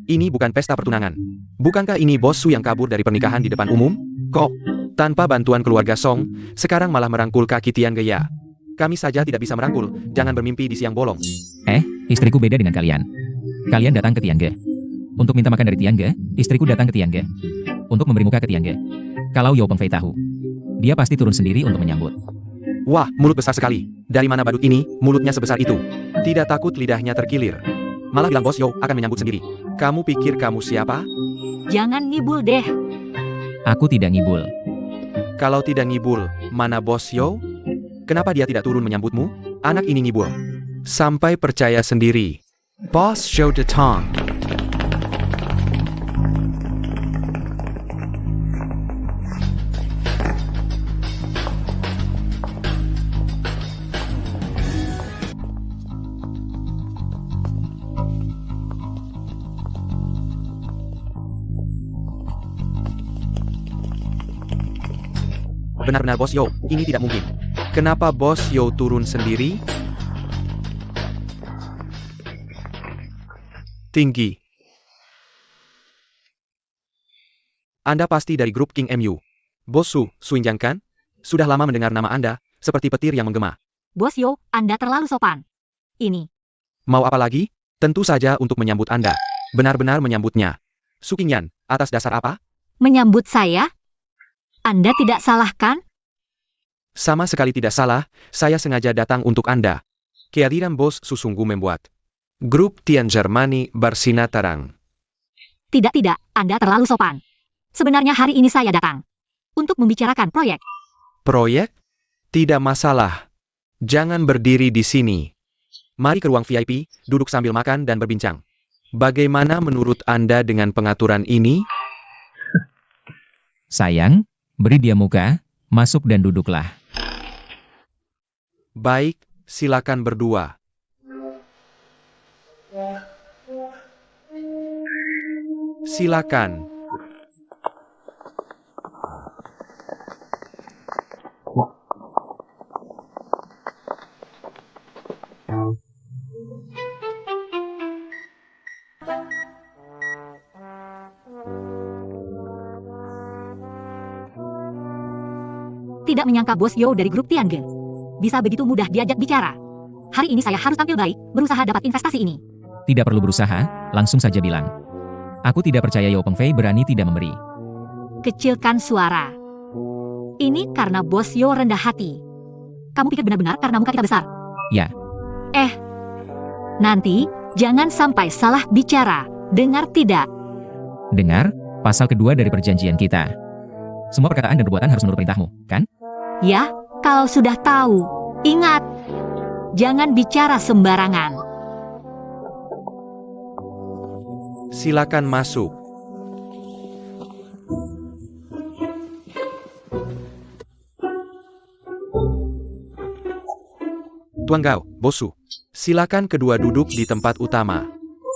Ini bukan pesta pertunangan. Bukankah ini Bos Su yang kabur dari pernikahan di depan umum? Kok, tanpa bantuan keluarga Song, sekarang malah merangkul kaki Tian Ge ya? Kami saja tidak bisa merangkul, jangan bermimpi di siang bolong. Istriku beda dengan kalian. Kalian datang ke Tian Ge untuk minta makan dari Tian Ge, istriku datang ke Tian Ge untuk memberi muka ke Tian Ge. Kalau Yao Pengfei tahu, dia pasti turun sendiri untuk menyambut. Wah, mulut besar sekali. Dari mana badut ini, mulutnya sebesar itu? Tidak takut lidahnya terkilir. Malah bilang Bos Yo akan menyambut sendiri. Kamu pikir kamu siapa? Jangan ngibul deh. Aku tidak ngibul. Kalau tidak ngibul, mana Bos Yo? Kenapa dia tidak turun menyambutmu? Anak ini ngibul. Sampai percaya sendiri. Boss Show the Tong. Benar-benar Bos Yo, ini tidak mungkin. Kenapa Bos Yo turun sendiri? Tinggi. Anda pasti dari grup King MU. Bos Su, Suinjang kan? Sudah lama mendengar nama Anda, seperti petir yang menggema. Bos Yo, Anda terlalu sopan. Ini. Mau apa lagi? Tentu saja untuk menyambut Anda. Benar-benar menyambutnya. Su Qingyan, atas dasar apa? Menyambut saya? Anda tidak salah kan? Sama sekali tidak salah, saya sengaja datang untuk Anda. Kehadiran Bos Su sungguh membuat grup Tian Germany bersinar terang. Tidak, Anda terlalu sopan. Sebenarnya hari ini saya datang untuk membicarakan proyek. Proyek? Tidak masalah. Jangan berdiri di sini. Mari ke ruang VIP, duduk sambil makan dan berbincang. Bagaimana menurut Anda dengan pengaturan ini? Sayang, beri dia muka, masuk dan duduklah. Baik, silakan berdua. Silakan. Tidak menyangka Bos Yo dari grup Tian Ge bisa begitu mudah diajak bicara. Hari ini saya harus tampil baik, berusaha dapat investasi ini. Tidak perlu berusaha, langsung saja bilang. Aku tidak percaya Yao Pengfei berani tidak memberi. Kecilkan suara. Ini karena Bos Yo rendah hati. Kamu pikir benar-benar karena muka kita besar? Ya. Nanti, jangan sampai salah bicara. Dengar tidak? Dengar, pasal kedua dari perjanjian kita. Semua perkataan dan perbuatan harus menurut perintahmu, kan? Ya, kalau sudah tahu. Ingat, jangan bicara sembarangan. Silakan masuk. Tuan Gao, Bos Su. Silakan kedua duduk di tempat utama.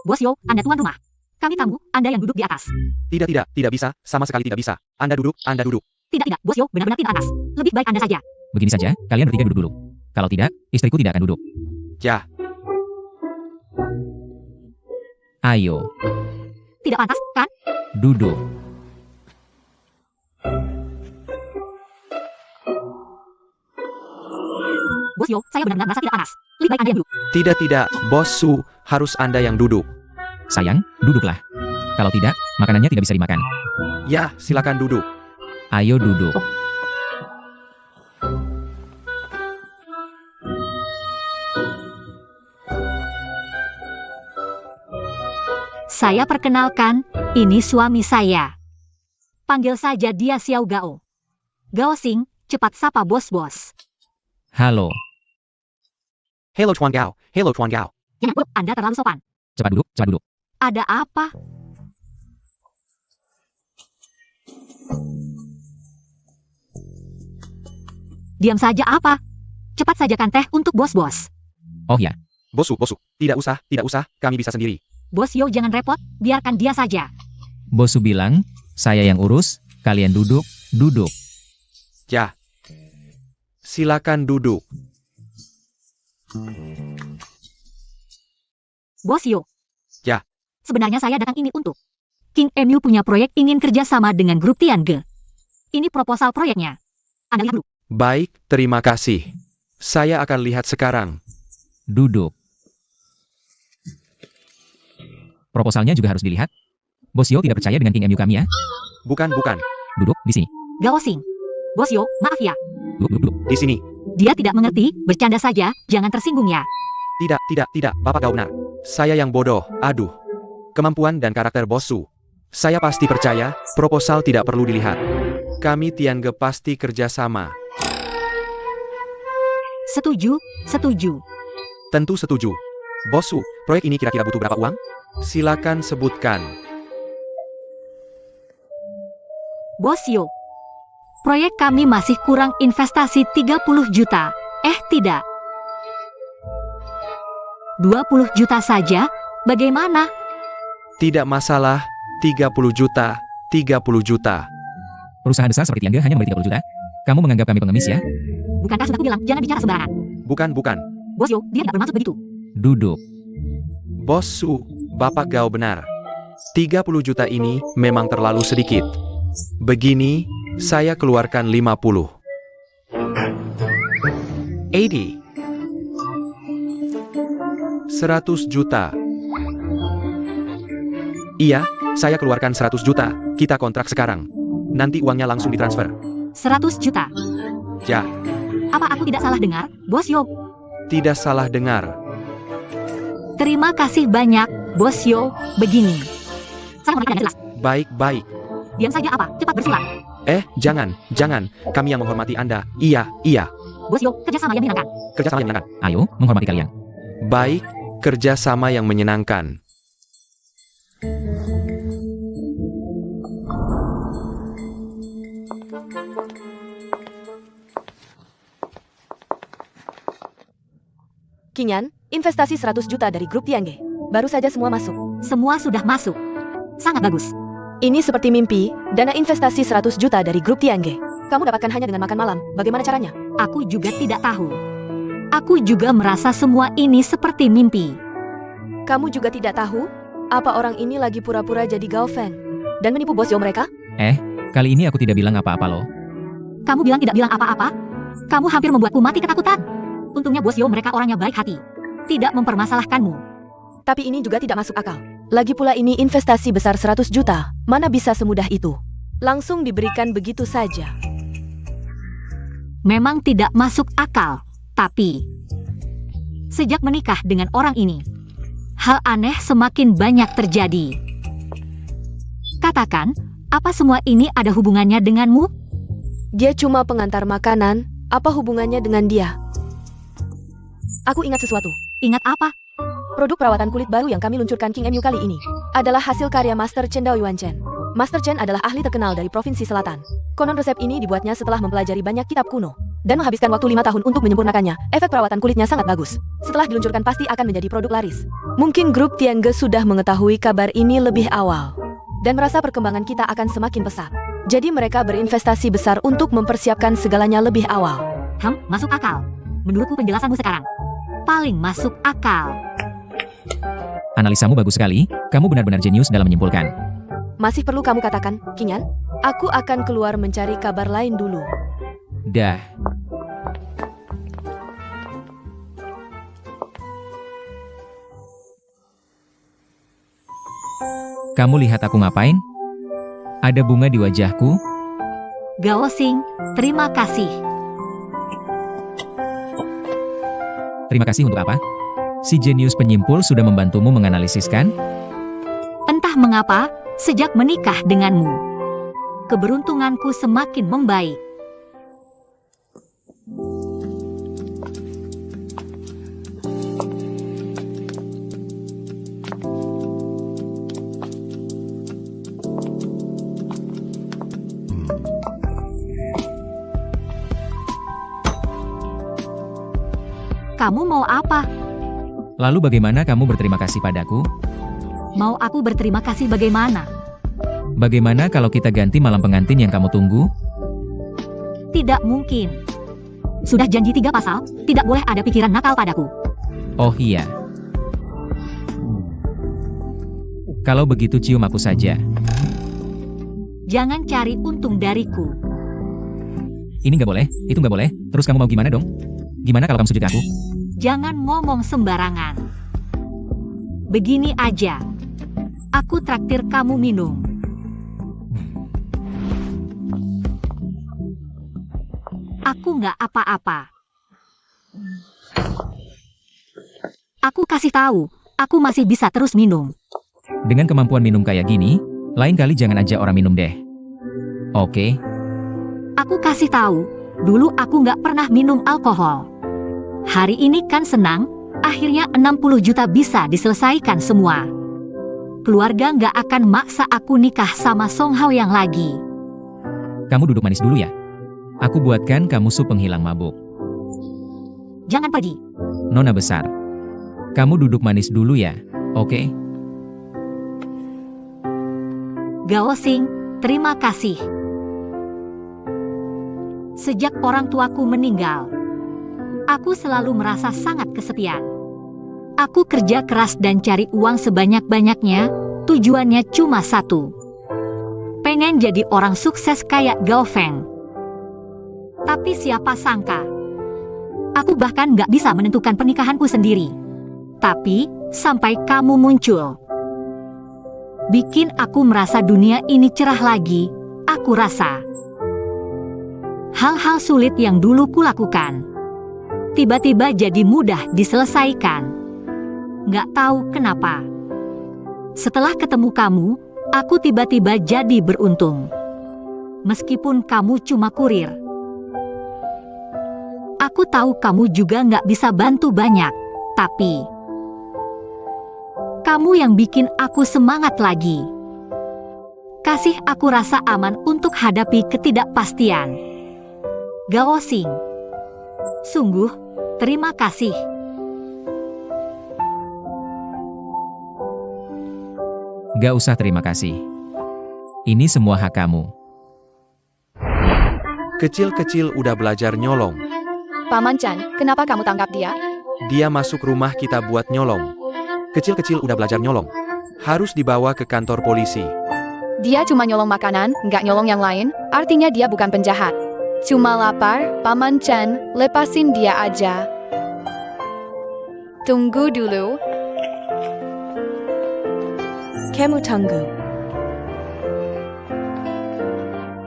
Bos Yo, Anda tuan rumah. Kami tamu, Anda yang duduk di atas. Tidak bisa, sama sekali tidak bisa. Anda duduk. Tidak, Bos Yo, benar-benar tidak atas. Lebih baik Anda saja. Begini saja, kalian bertiga duduk dulu. Kalau tidak, istriku tidak akan duduk. Ya, Ayo, Tidak pantas, kan? duduk. Bos Yo, saya benar-benar merasa tidak panas. Lebih baik Anda yang duduk. tidak, Bos Su, harus Anda yang duduk. Sayang, duduklah. Kalau tidak, makanannya tidak bisa dimakan. Ya, silakan duduk. Ayo duduk. Saya perkenalkan, ini suami saya. Panggil saja dia Xiao Gao. Gao Xing, cepat sapa bos-bos. Halo, Hello Tuan Gao. Anda terlalu sopan. cepat duduk. Ada apa? Diam saja apa? Cepat sajakan teh untuk bos-bos. Oh ya, Bos Su, tidak usah, kami bisa sendiri. Bos Yo jangan repot, biarkan dia saja. Bosu bilang, saya yang urus, kalian duduk. Ya. Silakan duduk. Bos Yo. Ya. Sebenarnya saya datang ini untuk King Emu punya proyek ingin kerjasama dengan grup Tiange. Ini proposal proyeknya. Anda lihat dulu. Baik, terima kasih. Saya akan lihat sekarang. Duduk. Proposalnya juga harus dilihat. Bos Yo tidak percaya dengan King MU kami ya. Bukan. Duduk di sini. Gao Xing. Bos Yo, maaf ya. Duduk. Di sini. Dia tidak mengerti, bercanda saja, jangan tersinggung ya. Tidak. Bapak Gao benar. Saya yang bodoh. Aduh. Kemampuan dan karakter Bos Su. Saya pasti percaya, proposal tidak perlu dilihat. Kami Tiange pasti kerjasama. Setuju. Tentu setuju. Bos Su, proyek ini kira-kira butuh berapa uang? Silakan sebutkan. Bos Yo. Proyek kami masih kurang investasi 30 juta. Tidak. 20 juta saja, bagaimana? Tidak masalah, 30 juta. Perusahaan besar seperti Tiange hanya membeli 30 juta. Kamu menganggap kami pengemis ya? Bukankah sudah kubilang, jangan bicara sembarangan. Bukan. Bos Yo, dia tidak bermaksud begitu. Duduk. Bos Su, Bapak Gao benar. 30 juta ini memang terlalu sedikit. Begini, saya keluarkan 50. 80. 100 juta. Iya, saya keluarkan 100 juta. Kita kontrak sekarang. Nanti uangnya langsung ditransfer. 100 juta. Ya, Apa aku tidak salah dengar, Bos Yo? tidak salah dengar. Terima kasih banyak, Bos Yo. Begini. Saya mau jelas. Baik. Diam saja apa? Cepat bersurat. Jangan. Kami yang menghormati Anda. Iya. Bos Yo, kerjasama yang menyenangkan. Kerjasama yang menyenangkan. Ayo, menghormati kalian. Baik, kerjasama yang menyenangkan. Kinyan, investasi 100 juta dari grup Tiange. Baru saja semua masuk. Semua sudah masuk. Sangat bagus. Ini seperti mimpi, dana investasi 100 juta dari grup Tiange. Kamu dapatkan hanya dengan makan malam, bagaimana caranya? Aku juga tidak tahu. Aku juga merasa semua ini seperti mimpi. Kamu juga tidak tahu? Apa orang ini lagi pura-pura jadi Gao fan? Dan menipu bos Yo mereka? Kali ini aku tidak bilang apa-apa loh. Kamu bilang tidak bilang apa-apa? Kamu hampir membuatku mati ketakutan. Untungnya Bos Yo mereka orangnya baik hati. Tidak mempermasalahkanmu. Tapi ini juga tidak masuk akal. Lagi pula ini investasi besar 100 juta. Mana bisa semudah itu? Langsung diberikan begitu saja. Memang tidak masuk akal. Tapi, sejak menikah dengan orang ini, hal aneh semakin banyak terjadi. Katakan, apa semua ini ada hubungannya denganmu? Dia cuma pengantar makanan, apa hubungannya dengan dia? Aku ingat sesuatu. Ingat apa? Produk perawatan kulit baru yang kami luncurkan King MU kali ini adalah hasil karya Master Chen Dao Yuan Chen. Master Chen adalah ahli terkenal dari Provinsi Selatan. Konon resep ini dibuatnya setelah mempelajari banyak kitab kuno dan menghabiskan waktu 5 tahun untuk menyempurnakannya. Efek perawatan kulitnya sangat bagus. Setelah diluncurkan pasti akan menjadi produk laris. Mungkin grup Tiange sudah mengetahui kabar ini lebih awal dan merasa perkembangan kita akan semakin pesat. Jadi mereka berinvestasi besar untuk mempersiapkan segalanya lebih awal. Masuk akal. Menurutku penjelasanmu sekarang paling masuk akal. Analisamu bagus sekali, kamu benar-benar jenius dalam menyimpulkan. Masih perlu kamu katakan, Kinyan? Aku akan keluar mencari kabar lain dulu. Dah. Kamu lihat aku ngapain? Ada bunga di wajahku? Gao Xing, terima kasih. Terima kasih untuk apa? Si jenius penyimpul sudah membantumu menganalisiskan? Entah mengapa, sejak menikah denganmu, keberuntunganku semakin membaik. Kamu mau apa? Lalu bagaimana kamu berterima kasih padaku? Mau aku berterima kasih bagaimana? Bagaimana kalau kita ganti malam pengantin yang kamu tunggu? Tidak mungkin. Sudah janji 3 pasal, tidak boleh ada pikiran nakal padaku. Oh iya. Kalau begitu cium aku saja. Jangan cari untung dariku. Ini nggak boleh, itu nggak boleh. Terus kamu mau gimana dong? Gimana kalau kamu sujud ke aku? Jangan ngomong sembarangan. Begini aja. Aku traktir kamu minum. Aku nggak apa-apa. Aku kasih tahu, aku masih bisa terus minum. Dengan kemampuan minum kayak gini, lain kali jangan ajak orang minum deh. Oke? Aku kasih tahu, dulu aku nggak pernah minum alkohol. Hari ini kan senang, akhirnya 60 juta bisa diselesaikan semua. Keluarga nggak akan maksa aku nikah sama Song Hao yang lagi. Kamu duduk manis dulu ya. Aku buatkan kamu sup penghilang mabuk. Jangan pergi. Nona besar. Kamu duduk manis dulu ya, oke? Gao Xing, terima kasih. Sejak orang tuaku meninggal, aku selalu merasa sangat kesepian. Aku kerja keras dan cari uang sebanyak-banyaknya, tujuannya cuma satu. Pengen jadi orang sukses kayak Gao Feng. Tapi siapa sangka, aku bahkan nggak bisa menentukan pernikahanku sendiri. Tapi, sampai kamu muncul, bikin aku merasa dunia ini cerah lagi, aku rasa. Hal-hal sulit yang dulu kulakukan, tiba-tiba jadi mudah diselesaikan. Nggak tahu kenapa. Setelah ketemu kamu, aku tiba-tiba jadi beruntung. Meskipun kamu cuma kurir. Aku tahu kamu juga nggak bisa bantu banyak, tapi kamu yang bikin aku semangat lagi. Kasih aku rasa aman untuk hadapi ketidakpastian. Gao Xing. Sungguh, terima kasih. Gak usah terima kasih. Ini semua hak kamu. Kecil-kecil udah belajar nyolong. Paman Chan, kenapa kamu tangkap dia? Dia masuk rumah kita buat nyolong. Kecil-kecil udah belajar nyolong. Harus dibawa ke kantor polisi. Dia cuma nyolong makanan, nggak nyolong yang lain, artinya dia bukan penjahat. Cuma lapar, Paman Chan, lepasin dia aja. Tunggu dulu. Kamu tunggu.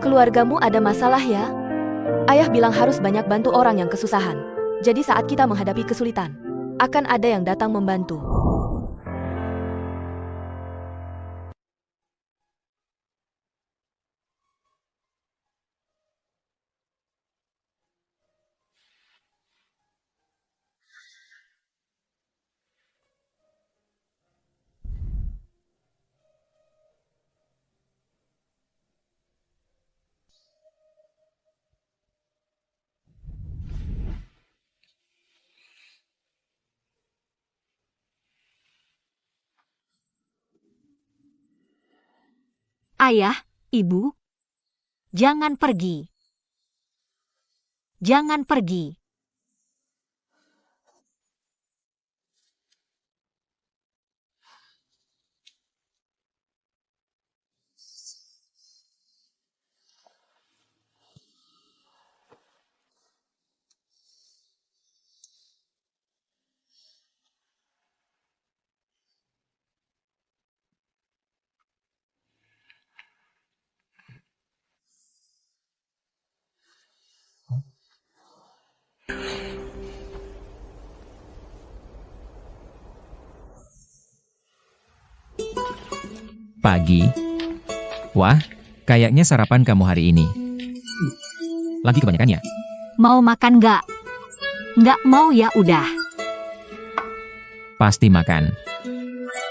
Keluargamu ada masalah ya? Ayah bilang harus banyak bantu orang yang kesusahan. Jadi saat kita menghadapi kesulitan, akan ada yang datang membantu. Ayah, Ibu, jangan pergi. Jangan pergi. Pagi. Wah, kayaknya sarapan kamu hari ini lagi kebanyakan ya? Mau makan nggak? Nggak mau ya udah. Pasti makan.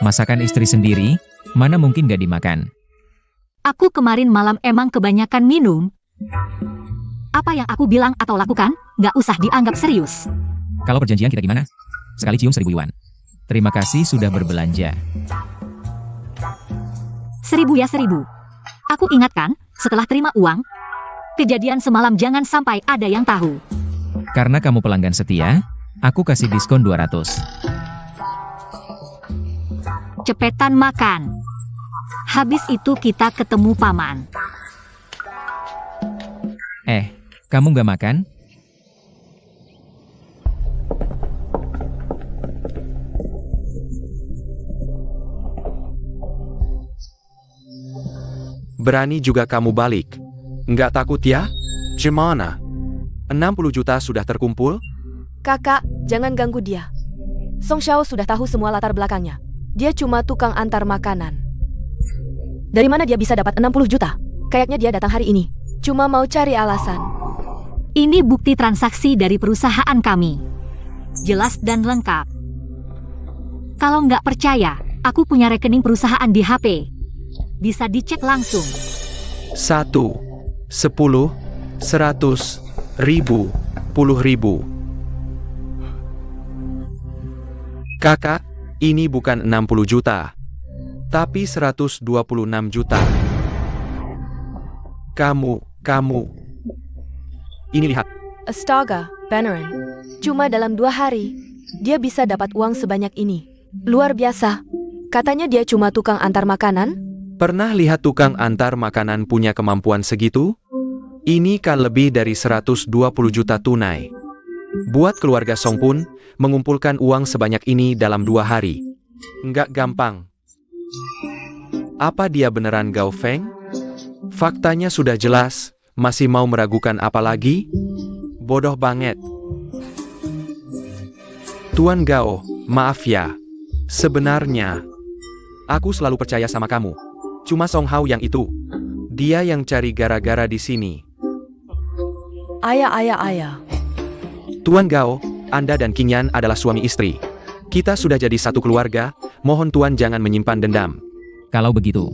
Masakan istri sendiri, mana mungkin gak dimakan? Aku kemarin malam emang kebanyakan minum. Apa yang aku bilang atau lakukan, nggak usah dianggap serius. Kalau perjanjian kita gimana? Sekali cium 1.000 yuan. Terima kasih sudah berbelanja. 1.000 ya 1.000. Aku ingatkan, setelah terima uang, kejadian semalam jangan sampai ada yang tahu. Karena kamu pelanggan setia, aku kasih diskon 200. Cepetan makan. Habis itu kita ketemu paman. Kamu nggak makan? Berani juga kamu balik. Nggak takut ya? Gimana? 60 juta sudah terkumpul? Kakak, jangan ganggu dia. Song Xiao sudah tahu semua latar belakangnya. Dia cuma tukang antar makanan. Dari mana dia bisa dapat 60 juta? Kayaknya dia datang hari ini. Cuma mau cari alasan. Ini bukti transaksi dari perusahaan kami. Jelas dan lengkap. Kalau nggak percaya, aku punya rekening perusahaan di HP. Bisa dicek langsung. 1, 10, 100, 1000, 10.000. Kakak, ini bukan 60 juta, tapi 126 juta. Kamu. Ini lihat. Astaga, beneran. Cuma dalam 2 hari, dia bisa dapat uang sebanyak ini. Luar biasa. Katanya dia cuma tukang antar makanan? Pernah lihat tukang antar makanan punya kemampuan segitu? Ini kan lebih dari 120 juta tunai. Buat keluarga Song pun, mengumpulkan uang sebanyak ini dalam 2 hari. Nggak gampang. Apa dia beneran Gao Feng? Faktanya sudah jelas, masih mau meragukan apa lagi? Bodoh banget. Tuan Gao, maaf ya. Sebenarnya, aku selalu percaya sama kamu. Cuma Song Hao yang itu. Dia yang cari gara-gara di sini. Ayah. Tuan Gao, Anda dan King Yan adalah suami istri. Kita sudah jadi satu keluarga, mohon Tuan jangan menyimpan dendam. Kalau begitu,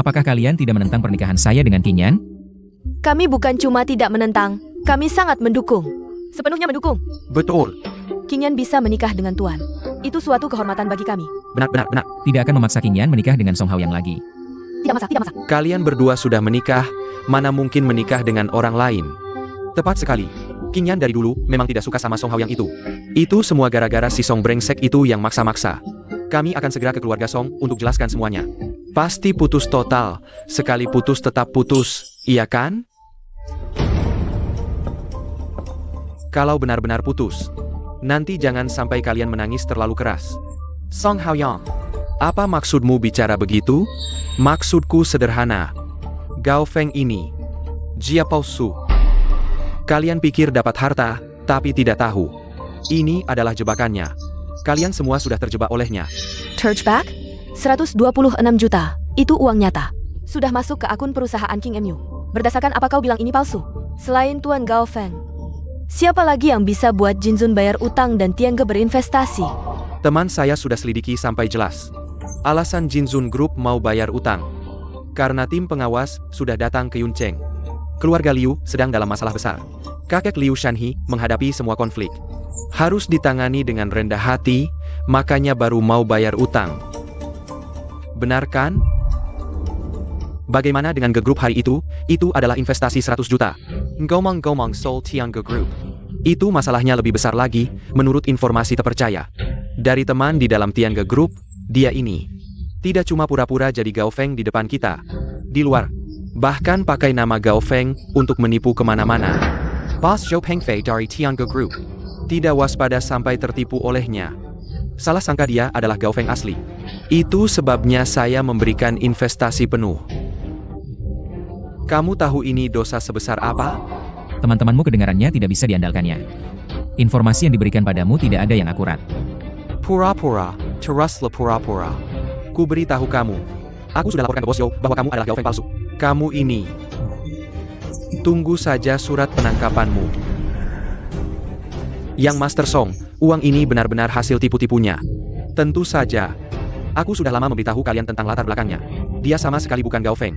apakah kalian tidak menentang pernikahan saya dengan King Yan? Kami bukan cuma tidak menentang, kami sangat mendukung. Sepenuhnya mendukung. Betul. King Yan bisa menikah dengan Tuan. Itu suatu kehormatan bagi kami. Benar. Tidak akan memaksa King Yan menikah dengan Song Hao yang lagi. Tidak masak. Kalian berdua sudah menikah, mana mungkin menikah dengan orang lain? Tepat sekali. King Yan dari dulu memang tidak suka sama Song Hao yang itu. Itu semua gara-gara si Song brengsek itu yang maksa-maksa. Kami akan segera ke keluarga Song untuk jelaskan semuanya. Pasti putus total. Sekali putus tetap putus, iya kan? Kalau benar-benar putus, nanti jangan sampai kalian menangis terlalu keras. Song Hao Yang, apa maksudmu bicara begitu? Maksudku sederhana. Gao Feng ini Jia palsu. Kalian pikir dapat harta, tapi tidak tahu. Ini adalah jebakannya. Kalian semua sudah terjebak olehnya. Chargeback? 126 juta. Itu uang nyata. Sudah masuk ke akun perusahaan King MU. Berdasarkan apa kau bilang ini palsu? Selain Tuan Gao Feng, siapa lagi yang bisa buat Jinzun bayar utang dan Tiange berinvestasi? Teman saya sudah selidiki sampai jelas. Alasan Jinzun Group mau bayar utang karena tim pengawas sudah datang ke Yuncheng. Keluarga Liu sedang dalam masalah besar. Kakek Liu Shanhe menghadapi semua konflik. Harus ditangani dengan rendah hati, makanya baru mau bayar utang. Benar kan? Bagaimana dengan Ge Group hari itu? Itu adalah investasi 100 juta. Gomong Seoul Tiange Group. Itu masalahnya lebih besar lagi, menurut informasi terpercaya. Dari teman di dalam Tiange Group, dia ini tidak cuma pura-pura jadi Gao Feng di depan kita. Di luar, bahkan pakai nama Gao Feng untuk menipu kemana-mana. Bos Zhou Pengfei dari Tiange Group. Tidak waspada sampai tertipu olehnya. Salah sangka dia adalah Gao Feng asli. Itu sebabnya saya memberikan investasi penuh. Kamu tahu ini dosa sebesar apa? Teman-temanmu kedengarannya tidak bisa diandalkannya. Informasi yang diberikan padamu tidak ada yang akurat. Pura-pura, teruslah pura-pura. Ku beritahu kamu. Aku sudah laporkan ke Bos Zhou bahwa kamu adalah Gao Feng palsu. Kamu ini. Tunggu saja surat penangkapanmu. Yang Master Song, uang ini benar-benar hasil tipu-tipunya. Tentu saja. Aku sudah lama memberitahu kalian tentang latar belakangnya. Dia sama sekali bukan Gao Feng.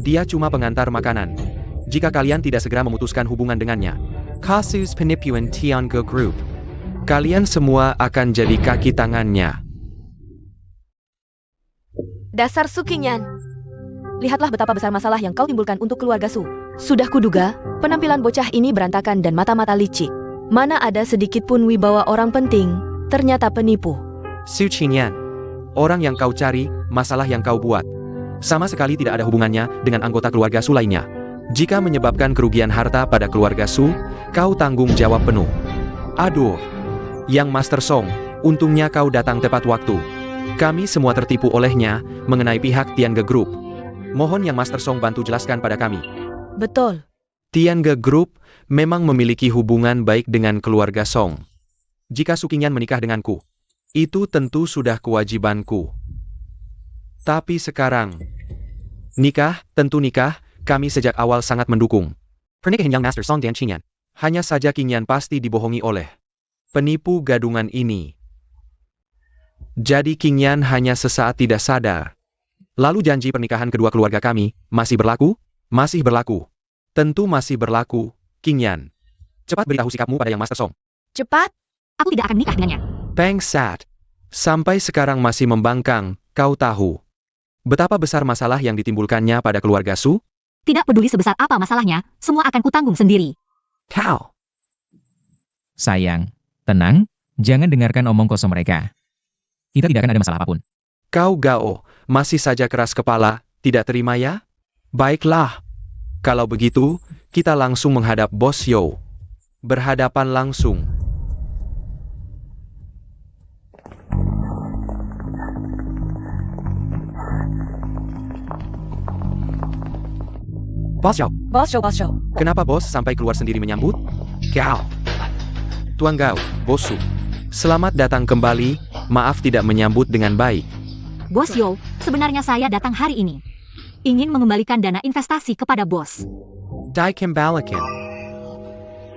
Dia cuma pengantar makanan. Jika kalian tidak segera memutuskan hubungan dengannya, kasus penipuan Tiange Group, kalian semua akan jadi kaki tangannya. Dasar Su Qingyan. Lihatlah betapa besar masalah yang kau timbulkan untuk keluarga Su. Sudah kuduga, penampilan bocah ini berantakan dan mata-mata licik. Mana ada sedikit pun wibawa orang penting, ternyata penipu. Su Qingyan, orang yang kau cari, masalah yang kau buat. Sama sekali tidak ada hubungannya dengan anggota keluarga Su lainnya. Jika menyebabkan kerugian harta pada keluarga Su, kau tanggung jawab penuh. Aduh. Yang Master Song, untungnya kau datang tepat waktu. Kami semua tertipu olehnya mengenai pihak Tiange Group. Mohon Yang Master Song bantu jelaskan pada kami. Betul. Tiange Group memang memiliki hubungan baik dengan keluarga Song. Jika Su Qingyan menikah denganku, itu tentu sudah kewajibanku. Tapi sekarang, tentu nikah, kami sejak awal sangat mendukung. Pernikahan Yang Master Song dan Qingyan. Hanya saja Qingyan pasti dibohongi oleh penipu gadungan ini. Jadi Qingyan hanya sesaat tidak sadar. Lalu janji pernikahan kedua keluarga kami, masih berlaku? Masih berlaku. Tentu masih berlaku, Qingyan. Cepat beritahu sikapmu pada Yang Master Song. Cepat. Aku tidak akan nikah dengannya. Peng Sat. Sampai sekarang masih membangkang, kau tahu betapa besar masalah yang ditimbulkannya pada keluarga Su? Tidak peduli sebesar apa masalahnya, semua akan kutanggung sendiri. Kau. Sayang, tenang, jangan dengarkan omong kosong mereka. Kita tidak akan ada masalah apapun. Kau Gao, masih saja keras kepala, tidak terima ya? Baiklah. Kalau begitu, kita langsung menghadap Bos Yo. Berhadapan langsung. Bos Yo, Bos Show. kenapa bos sampai keluar sendiri menyambut? Gao. Tuan Gao, Bos Su. Selamat datang kembali, maaf tidak menyambut dengan baik. Bos Yo, sebenarnya saya datang hari ini. Ingin mengembalikan dana investasi kepada bos. Dai kembalikan.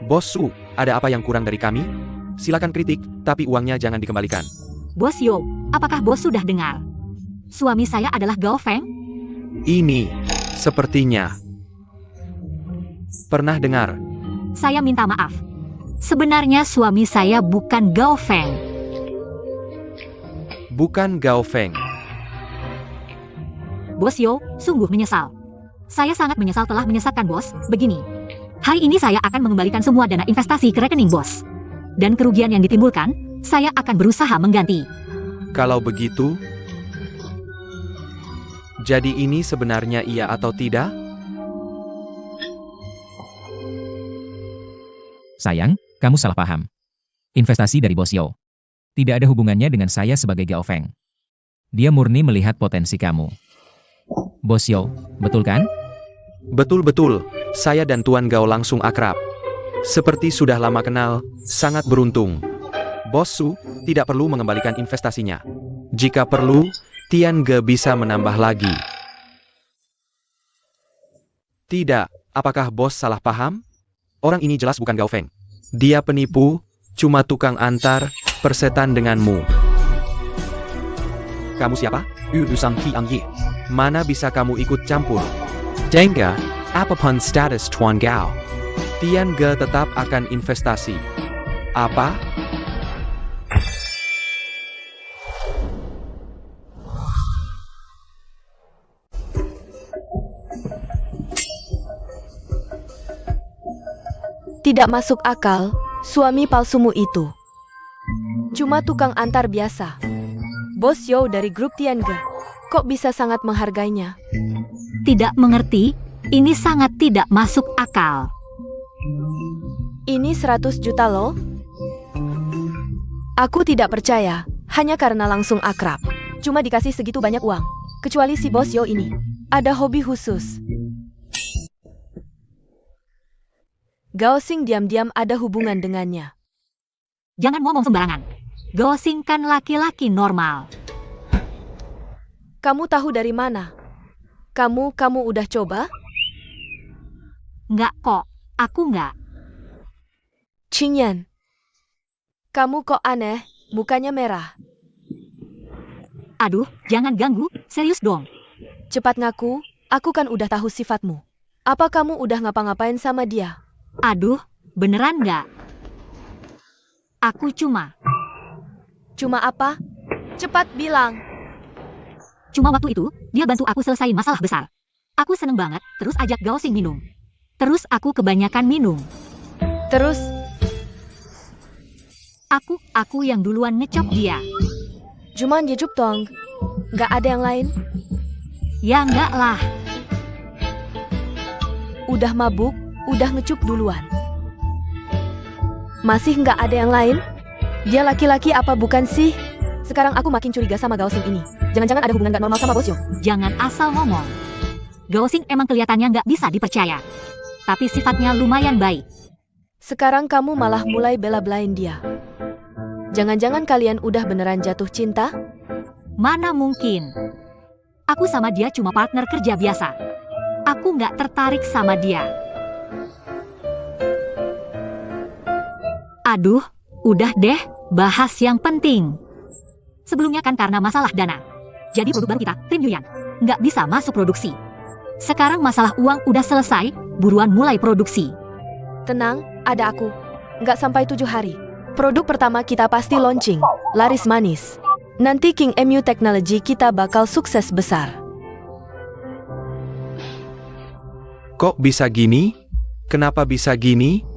Bos Su, ada apa yang kurang dari kami? Silakan kritik, tapi uangnya jangan dikembalikan. Bos Yo, apakah bos sudah dengar? Suami saya adalah Gao Feng? Ini, sepertinya. Pernah dengar? Saya minta maaf. Sebenarnya suami saya bukan Gao Feng. Bukan Gao Feng. Bos Yo, sungguh menyesal. Saya sangat menyesal telah menyesatkan bos. Begini, hari ini saya akan mengembalikan semua dana investasi ke rekening bos. Dan kerugian yang ditimbulkan, saya akan berusaha mengganti. Kalau begitu, jadi ini sebenarnya iya atau tidak? Sayang, kamu salah paham. Investasi dari Bos Yo tidak ada hubungannya dengan saya sebagai Gao Feng. Dia murni melihat potensi kamu. Bos Yo, betul kan? Betul-betul, saya dan Tuan Gao langsung akrab. Seperti sudah lama kenal, sangat beruntung. Bos Su tidak perlu mengembalikan investasinya. Jika perlu, Tiange bisa menambah lagi. Tidak, apakah bos salah paham? Orang ini jelas bukan Gao Feng. Dia penipu, cuma tukang antar, persetan denganmu. Kamu siapa? Sang Tiange. Mana bisa kamu ikut campur? Denga, apapun status Tuan Gao. Tiange tetap akan investasi. Apa? Tidak masuk akal, suami palsumu itu. Cuma tukang antar biasa. Bos Yo dari grup Tiange. Kok bisa sangat menghargainya? Tidak mengerti, ini sangat tidak masuk akal. Ini 100 juta loh. Aku tidak percaya, hanya karena langsung akrab. Cuma dikasih segitu banyak uang. Kecuali si Bos Yo ini. Ada hobi khusus. Gao Xing diam-diam ada hubungan dengannya. Jangan ngomong sembarangan. Gao Xing kan laki-laki normal. Kamu tahu dari mana? Kamu udah coba? Nggak kok, aku nggak. Qingyan. Kamu kok aneh, mukanya merah. Aduh, jangan ganggu, serius dong. Cepat ngaku, aku kan udah tahu sifatmu. Apa kamu udah ngapa-ngapain sama dia? Aduh, beneran nggak? Aku cuma apa? Cepat bilang. Cuma waktu itu, dia bantu aku selesai masalah besar. Aku seneng banget, terus ajak Gao Xing minum. Terus aku kebanyakan minum. Terus? Aku yang duluan ngecop dia. Cuman Jejup Tong. Nggak ada yang lain? Ya enggak lah. Udah mabuk, udah ngecup duluan. Masih nggak ada yang lain? Dia laki-laki apa bukan sih? Sekarang aku makin curiga sama Gao Xing ini. Jangan-jangan ada hubungan nggak normal sama Bos Yo. Jangan asal ngomong. Gao Xing emang kelihatannya nggak bisa dipercaya. Tapi sifatnya lumayan baik. Sekarang kamu malah mulai bela-belain dia. Jangan-jangan kalian udah beneran jatuh cinta? Mana mungkin. Aku sama dia cuma partner kerja biasa. Aku nggak tertarik sama dia. Aduh, udah deh, bahas yang penting. Sebelumnya kan karena masalah dana. Jadi produk baru kita, Krim Yuyan, nggak bisa masuk produksi. Sekarang masalah uang udah selesai, buruan mulai produksi. Tenang, ada aku. Nggak sampai 7 hari. Produk pertama kita pasti launching, laris manis. Nanti King MU Technology kita bakal sukses besar. Kok bisa gini? Kenapa bisa gini?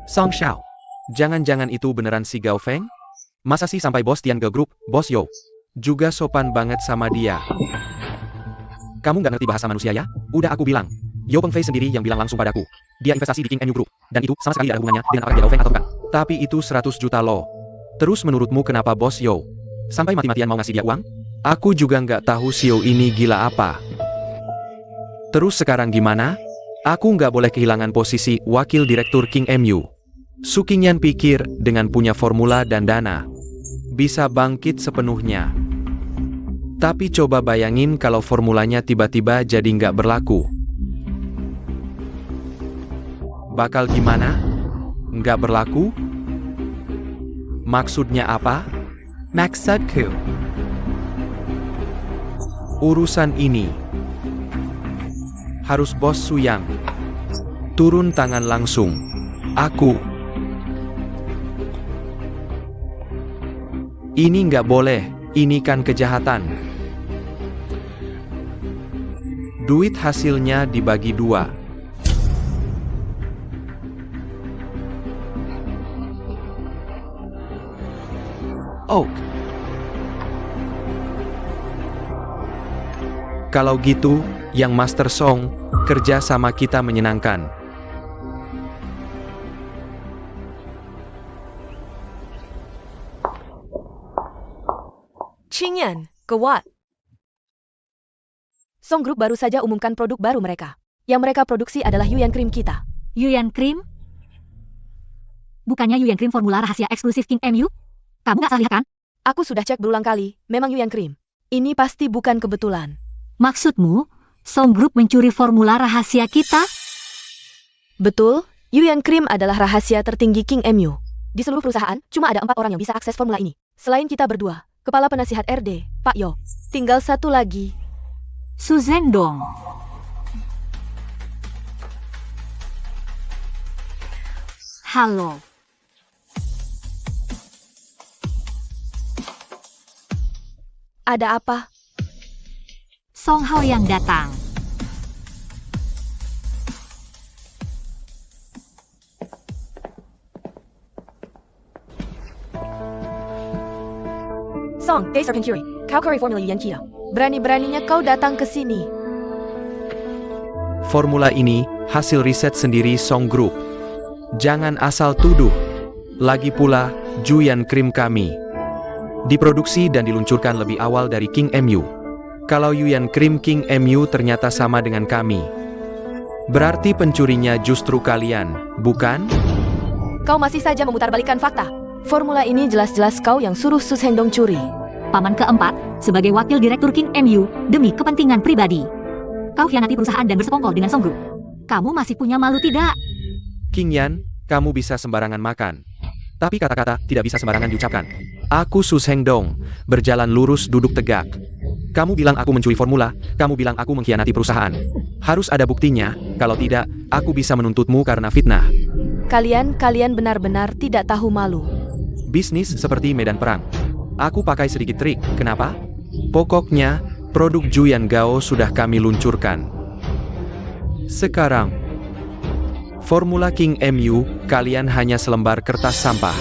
Song Xiao, jangan-jangan itu beneran si Gao Feng? Masa sih sampai bos Tian Ge Group, Bos Yo, juga sopan banget sama dia. Kamu nggak ngerti bahasa manusia ya? Udah aku bilang. Yo Pengfei sendiri yang bilang langsung padaku. Dia investasi di King MU Group, dan itu sama sekali tidak ada hubungannya dengan apakah dia Gao Feng atau bukan. Tapi itu 100 juta loh. Terus menurutmu kenapa Bos Yo sampai mati-matian mau ngasih dia uang? Aku juga nggak tahu si Yo ini gila apa. Terus sekarang gimana? Aku nggak boleh kehilangan posisi wakil direktur King MU. Su Qingyan pikir dengan punya formula dan dana, bisa bangkit sepenuhnya. Tapi coba bayangin kalau formulanya tiba-tiba jadi nggak berlaku. Bakal gimana? Nggak berlaku? Maksudnya apa? Maksudku. Urusan ini harus Bos Su yang turun tangan langsung. Aku. Ini nggak boleh, ini kan kejahatan. Duit hasilnya dibagi 2. Oh. Kalau gitu, yang Master Song, kerja sama kita menyenangkan. Qingyan, Gewat. Song Group baru saja umumkan produk baru mereka. Yang mereka produksi adalah Yuyan Cream kita. Yuyan Cream? Bukannya Yuyan Cream formula rahasia eksklusif King MU? Kamu nggak salah lihat kan? Aku sudah cek berulang kali, memang Yuyan Cream. Ini pasti bukan kebetulan. Maksudmu, Song Group mencuri formula rahasia kita? Betul, Yuyan Cream adalah rahasia tertinggi King MU. Di seluruh perusahaan, cuma ada 4 orang yang bisa akses formula ini. Selain kita berdua, Kepala Penasihat RD, Pak Yo. Tinggal satu lagi. Su Zhendong. Halo. Ada apa? Song Hao yang datang. Song, Day Serpent Curie, kau curry formula Yuyan Kia. Berani-beraninya kau datang ke sini. Formula ini hasil riset sendiri Song Group. Jangan asal tuduh. Lagi pula, Yuyan Cream kami diproduksi dan diluncurkan lebih awal dari King MU. Kalau Yuyan Cream King MU ternyata sama dengan kami, berarti pencurinya justru kalian, bukan? Kau masih saja memutarbalikkan fakta. Formula ini jelas-jelas kau yang suruh Su Zhendong curi. Paman keempat, sebagai wakil direktur King MU, demi kepentingan pribadi. Kau khianati perusahaan dan bersekongkol dengan Song Group. Kamu masih punya malu tidak? Qingyan, kamu bisa sembarangan makan. Tapi kata-kata tidak bisa sembarangan diucapkan. Aku Su Zhendong, berjalan lurus duduk tegak. Kamu bilang aku mencuri formula, kamu bilang aku mengkhianati perusahaan. Harus ada buktinya, kalau tidak, aku bisa menuntutmu karena fitnah. Kalian benar-benar tidak tahu malu. Bisnis seperti medan perang. Aku pakai sedikit trik, kenapa? Pokoknya, produk Yuyan Gao sudah kami luncurkan. Sekarang, formula King MU, kalian hanya selembar kertas sampah.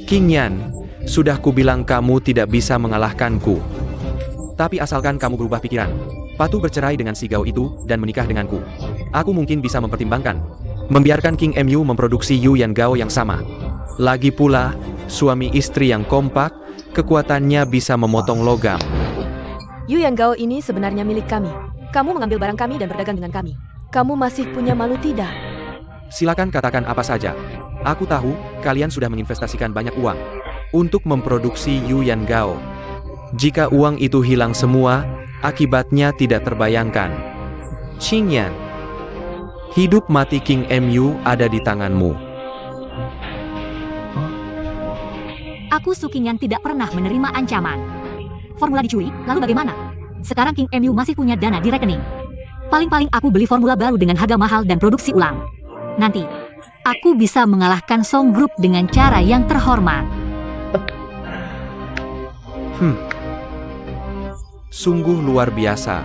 Qingyan, sudah kubilang kamu tidak bisa mengalahkanku. Tapi asalkan kamu berubah pikiran. Patuh bercerai dengan si Gao itu, dan menikah denganku. Aku mungkin bisa mempertimbangkan. Membiarkan King MU memproduksi Yu Yan Gao yang sama. Lagi pula, suami istri yang kompak, kekuatannya bisa memotong logam. Yu Yan Gao ini sebenarnya milik kami. Kamu mengambil barang kami dan berdagang dengan kami. Kamu masih punya malu tidak? Silakan katakan apa saja. Aku tahu, kalian sudah menginvestasikan banyak uang untuk memproduksi Yu Yan Gao. Jika uang itu hilang semua, akibatnya tidak terbayangkan. Qingyan, hidup mati King MU ada di tanganmu. Aku Sukinyan tidak pernah menerima ancaman. Formula dicuri, lalu bagaimana? Sekarang King MU masih punya dana di rekening. Paling-paling aku beli formula baru dengan harga mahal dan produksi ulang. Nanti, aku bisa mengalahkan Song Group dengan cara yang terhormat. Sungguh luar biasa.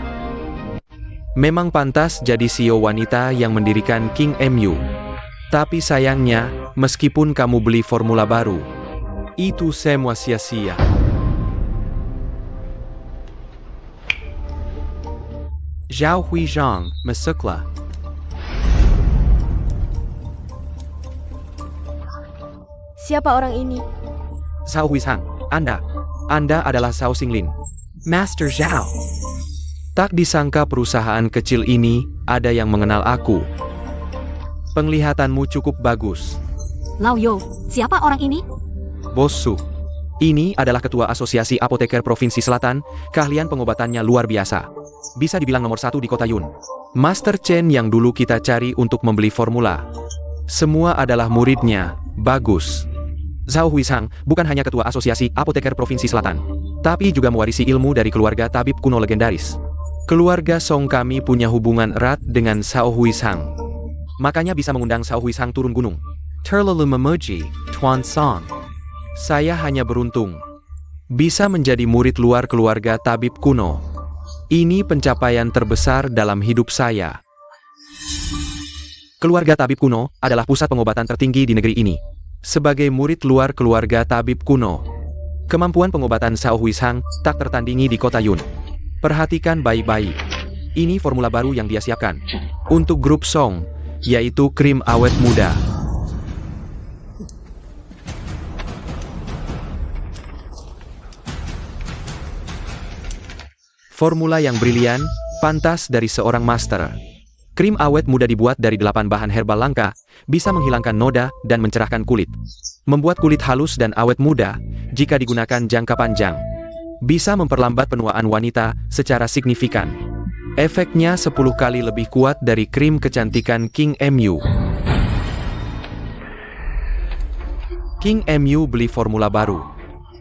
Memang pantas jadi CEO wanita yang mendirikan King MU. Tapi sayangnya, meskipun kamu beli formula baru, itu semua sia-sia. Zhao Huizhang, masuklah. Siapa orang ini? Zhao Huizhang, Anda adalah Zhao Xinglin. Master Zhao. Tak disangka perusahaan kecil ini ada yang mengenal aku. Penglihatanmu cukup bagus. Lao Yo, siapa orang ini? Bos Su. Ini adalah ketua asosiasi apoteker Provinsi Selatan, keahlian pengobatannya luar biasa. Bisa dibilang nomor 1 di kota Yun. Master Chen yang dulu kita cari untuk membeli formula. Semua adalah muridnya, bagus. Zhao Huizhang bukan hanya ketua asosiasi apoteker Provinsi Selatan, tapi juga mewarisi ilmu dari keluarga tabib kuno legendaris. Keluarga Song kami punya hubungan erat dengan Zhao Huizhang. Makanya bisa mengundang Zhao Huizhang turun gunung. Terlalu memuji, Tuan Song. Saya hanya beruntung bisa menjadi murid luar keluarga tabib kuno. Ini pencapaian terbesar dalam hidup saya. Keluarga tabib kuno adalah pusat pengobatan tertinggi di negeri ini. Sebagai murid luar keluarga tabib kuno, kemampuan pengobatan Zhao Huizhang tak tertandingi di kota Yun. Perhatikan baik-baik. Ini formula baru yang dia siapkan untuk grup Song, yaitu krim awet muda. Formula yang brilian, pantas dari seorang master. Krim awet muda dibuat dari 8 bahan herbal langka, bisa menghilangkan noda dan mencerahkan kulit. Membuat kulit halus dan awet muda, jika digunakan jangka panjang. Bisa memperlambat penuaan wanita secara signifikan. Efeknya 10 kali lebih kuat dari krim kecantikan King MU. King MU beli formula baru.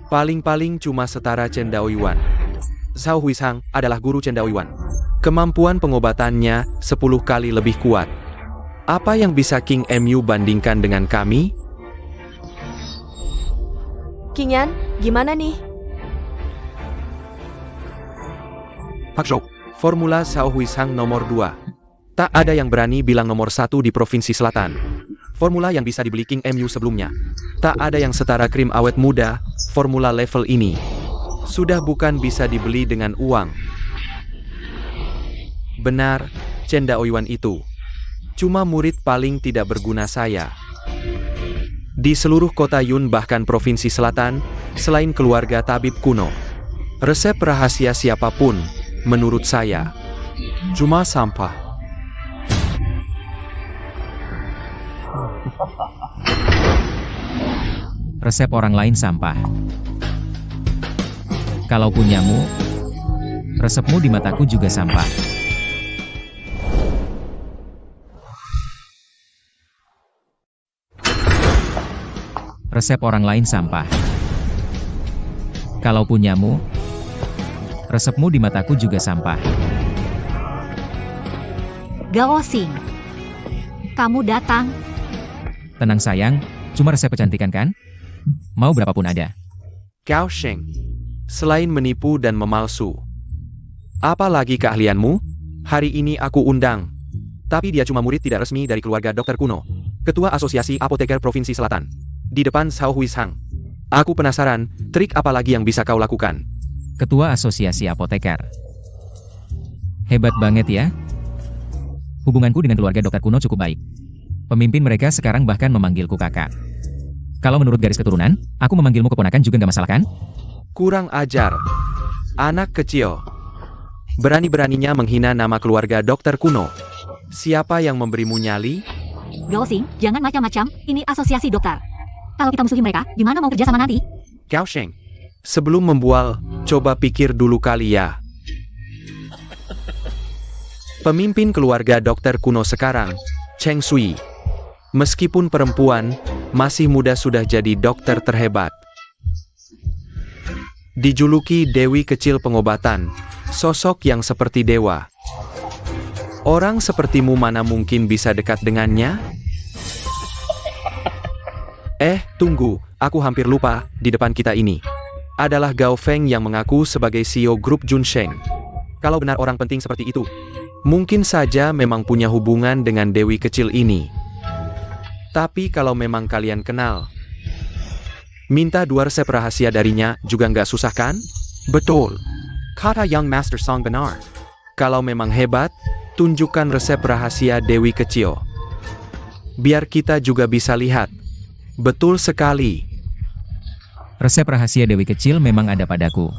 Paling-paling cuma setara Chen Daoyuan. Zhao Huizhang adalah guru Chen Daoyuan. Kemampuan pengobatannya 10 kali lebih kuat. Apa yang bisa King MU bandingkan dengan kami? King Yan, gimana nih? Pak Zhou, formula Zhao Huizhang nomor 2. Tak ada yang berani bilang nomor 1 di Provinsi Selatan. Formula yang bisa dibeli King MU sebelumnya. Tak ada yang setara krim awet muda, formula level ini. Sudah bukan bisa dibeli dengan uang. Benar, Chen Daoyuan itu. Cuma murid paling tidak berguna saya. Di seluruh kota Yun bahkan Provinsi Selatan, selain keluarga tabib kuno. Resep rahasia siapapun, menurut saya, cuma sampah. Resep orang lain sampah. Kalau punyamu, resepmu di mataku juga sampah. Resep orang lain sampah. Kalau punyamu, resepmu di mataku juga sampah. Gao Xing, kamu datang. Tenang sayang, cuma resep kecantikan kan? Mau berapapun ada. Gao Sheng, selain menipu dan memalsu, apa lagi keahlianmu? Hari ini aku undang. Tapi dia cuma murid tidak resmi dari keluarga dokter kuno. Ketua Asosiasi Apoteker Provinsi Selatan. Di depan Zhao Huizhang. Aku penasaran, trik apa lagi yang bisa kau lakukan? Ketua Asosiasi Apoteker. Hebat banget ya. Hubunganku dengan keluarga Dokter Kuno cukup baik. Pemimpin mereka sekarang bahkan memanggilku kakak. Kalau menurut garis keturunan, aku memanggilmu keponakan juga nggak masalah kan? Kurang ajar. Anak kecil. Berani-beraninya menghina nama keluarga Dokter Kuno. Siapa yang memberimu nyali? Gao Xing, jangan macam-macam, ini asosiasi dokter. Kalau kita musuhi mereka, gimana mau kerja sama nanti? Gao Sheng. Sebelum membual, coba pikir dulu kali ya. Pemimpin keluarga Dokter Kuno sekarang, Cheng Sui. Meskipun perempuan, masih muda sudah jadi dokter terhebat. Dijuluki Dewi Kecil Pengobatan, sosok yang seperti dewa. Orang sepertimu mana mungkin bisa dekat dengannya? Tunggu, aku hampir lupa, di depan kita ini adalah Gao Feng yang mengaku sebagai CEO grup Junsheng. Kalau benar orang penting seperti itu, mungkin saja memang punya hubungan dengan Dewi kecil ini. Tapi kalau memang kalian kenal, minta 2 resep rahasia darinya juga nggak susah kan? Betul. Kata Young Master Song benar. Kalau memang hebat, tunjukkan resep rahasia Dewi kecil. Biar kita juga bisa lihat. Betul sekali. Resep rahasia Dewi Kecil memang ada padaku.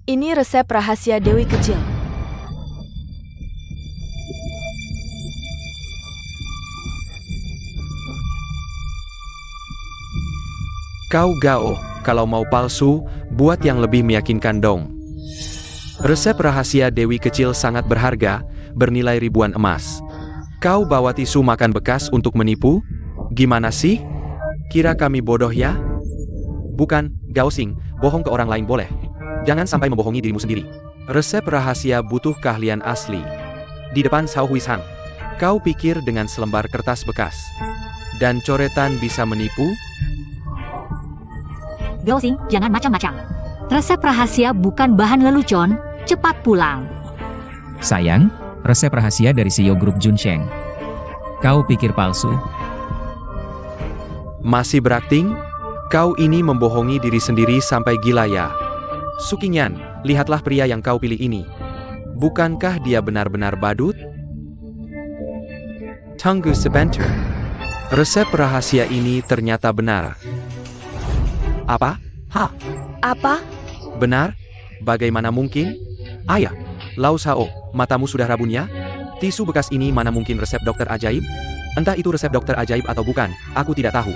Ini resep rahasia Dewi Kecil. Kau Gao, kalau mau palsu, buat yang lebih meyakinkan dong. Resep rahasia Dewi Kecil sangat berharga, bernilai ribuan emas. Kau bawa tisu makan bekas untuk menipu? Gimana sih? Kira kami bodoh ya? Bukan, Gao Xing, bohong ke orang lain boleh. Jangan sampai membohongi dirimu sendiri. Resep rahasia butuh keahlian asli. Di depan Xiao Huishang, kau pikir dengan selembar kertas bekas dan coretan bisa menipu? Gao Xing, jangan macam-macam. Resep rahasia bukan bahan lelucon, cepat pulang. Sayang, resep rahasia dari CEO grup Junsheng. Kau pikir palsu? Masih berakting? Kau ini membohongi diri sendiri sampai gila ya. Sukinyan, lihatlah pria yang kau pilih ini. Bukankah dia benar-benar badut? Tunggu sebentar. Resep rahasia ini ternyata benar. Apa? Apa? Benar? Bagaimana mungkin? Ayah, Lau Sao, matamu sudah rabunnya? Tisu bekas ini mana mungkin resep dokter ajaib? Entah itu resep dokter ajaib atau bukan, aku tidak tahu.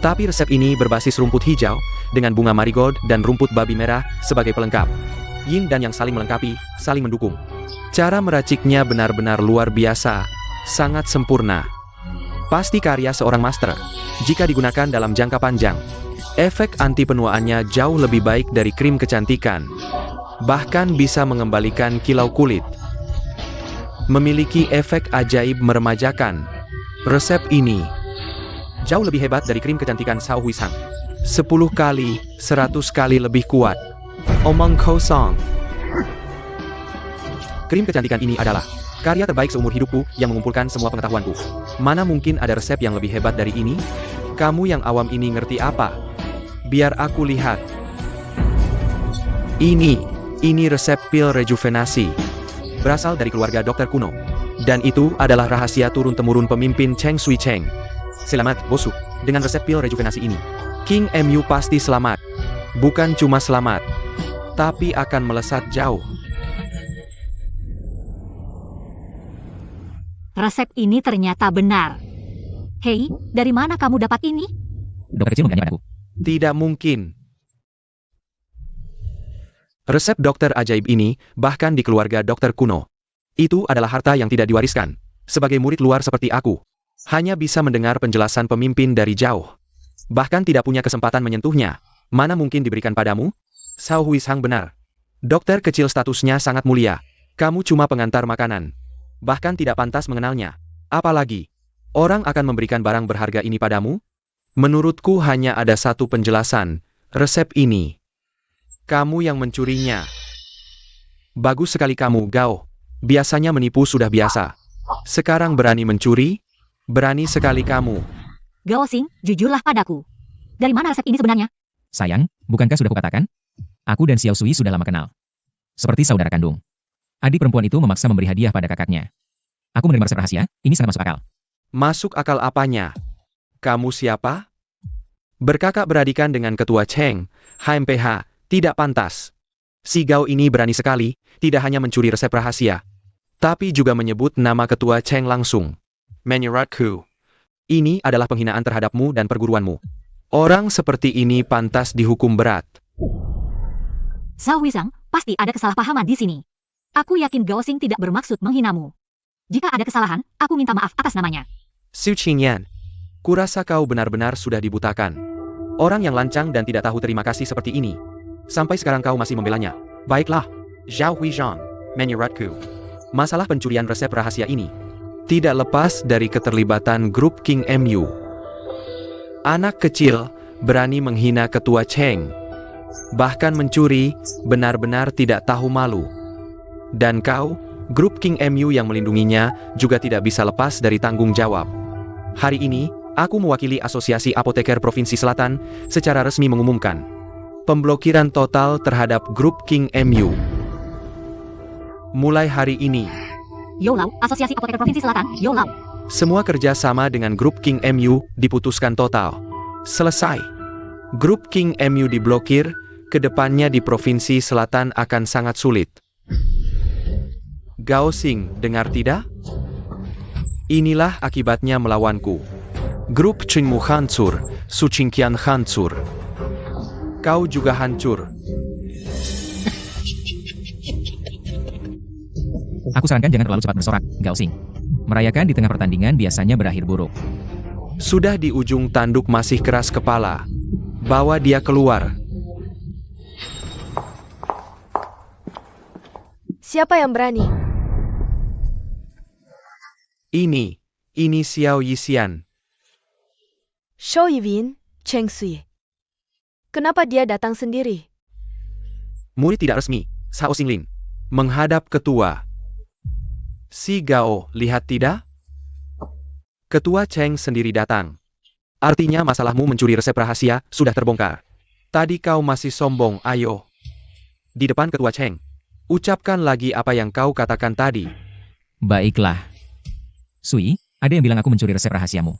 Tapi resep ini berbasis rumput hijau, dengan bunga marigold dan rumput babi merah sebagai pelengkap. Yin dan yang saling melengkapi, saling mendukung. Cara meraciknya benar-benar luar biasa, sangat sempurna. Pasti karya seorang master. Jika digunakan dalam jangka panjang, efek anti penuaannya jauh lebih baik dari krim kecantikan. Bahkan bisa mengembalikan kilau kulit. Memiliki efek ajaib meremajakan. Resep ini jauh lebih hebat dari krim kecantikan Xiao Huishang. 10 kali, 100 kali lebih kuat. Omong kosong. Krim kecantikan ini adalah karya terbaik seumur hidupku yang mengumpulkan semua pengetahuanku. Mana mungkin ada resep yang lebih hebat dari ini? Kamu yang awam ini ngerti apa? Biar aku lihat. Ini resep pil rejuvenasi. Berasal dari keluarga dokter kuno. Dan itu adalah rahasia turun-temurun pemimpin Cheng Sui Cheng. Selamat, bosku. Dengan resep pil rejuvenasi ini, King MU pasti selamat. Bukan cuma selamat, tapi akan melesat jauh. Resep ini ternyata benar. Hei, dari mana kamu dapat ini? Dokter kecil mengganyang padaku. Tidak mungkin. Resep dokter ajaib ini, bahkan di keluarga dokter kuno. Itu adalah harta yang tidak diwariskan. Sebagai murid luar seperti aku, hanya bisa mendengar penjelasan pemimpin dari jauh. Bahkan tidak punya kesempatan menyentuhnya. Mana mungkin diberikan padamu? Xiao Huishang benar. Dokter kecil statusnya sangat mulia. Kamu cuma pengantar makanan. Bahkan tidak pantas mengenalnya. Apalagi, orang akan memberikan barang berharga ini padamu? Menurutku hanya ada satu penjelasan. Resep ini. Kamu yang mencurinya. Bagus sekali kamu, Gao. Biasanya menipu sudah biasa. Sekarang berani mencuri? Berani sekali kamu. Gao Xing, jujurlah padaku. Dari mana resep ini sebenarnya? Sayang, bukankah sudah kukatakan? Aku dan Xiao Sui sudah lama kenal. Seperti saudara kandung. Adik perempuan itu memaksa memberi hadiah pada kakaknya. Aku menerima resep rahasia, ini sangat masuk akal. Masuk akal apanya? Kamu siapa? Berkakak beradikan dengan ketua Cheng, HMPH, tidak pantas. Si Gao ini berani sekali, tidak hanya mencuri resep rahasia, tapi juga menyebut nama ketua Cheng langsung. Menurutku, ini adalah penghinaan terhadapmu dan perguruanmu. Orang seperti ini pantas dihukum berat. Zhao Huizang, pasti ada kesalahpahaman di sini. Aku yakin Gao Xing tidak bermaksud menghinamu. Jika ada kesalahan, aku minta maaf atas namanya. Xu Qingyan, kurasa kau benar-benar sudah dibutakan. Orang yang lancang dan tidak tahu terima kasih seperti ini. Sampai sekarang kau masih membelanya. Baiklah, Zhao Huizhang, menurutku, masalah pencurian resep rahasia ini tidak lepas dari keterlibatan grup King MU. Anak kecil berani menghina ketua Cheng, bahkan mencuri, benar-benar tidak tahu malu. Dan kau, grup King MU yang melindunginya, juga tidak bisa lepas dari tanggung jawab. Hari ini, aku mewakili Asosiasi Apoteker Provinsi Selatan secara resmi mengumumkan pemblokiran total terhadap grup King MU. Mulai hari ini, Youlau, Asosiasi Apoteker Provinsi Selatan, Youlau. semua kerja sama dengan grup King MU diputuskan total. Selesai. Grup King MU diblokir, kedepannya di Provinsi Selatan akan sangat sulit. Gao Xing, dengar tidak? Inilah akibatnya melawanku. Grup Qingmu hancur, Su Qingqian hancur. Kau juga hancur. Aku sarankan jangan terlalu cepat bersorak, Gao Xing. Merayakan di tengah pertandingan biasanya berakhir buruk. Sudah di ujung tanduk masih keras kepala. Bawa dia keluar. Siapa yang berani? Ini Xiao Yixian. Shou Yivin, Cheng Sui. Kenapa dia datang sendiri? Murid tidak resmi, Sao Xinglin. Menghadap ketua. Si Gao, lihat tidak? Ketua Cheng sendiri datang. Artinya masalahmu mencuri resep rahasia sudah terbongkar. Tadi kau masih sombong, ayo. Di depan ketua Cheng, ucapkan lagi apa yang kau katakan tadi. Baiklah. Sui, ada yang bilang aku mencuri resep rahasiamu.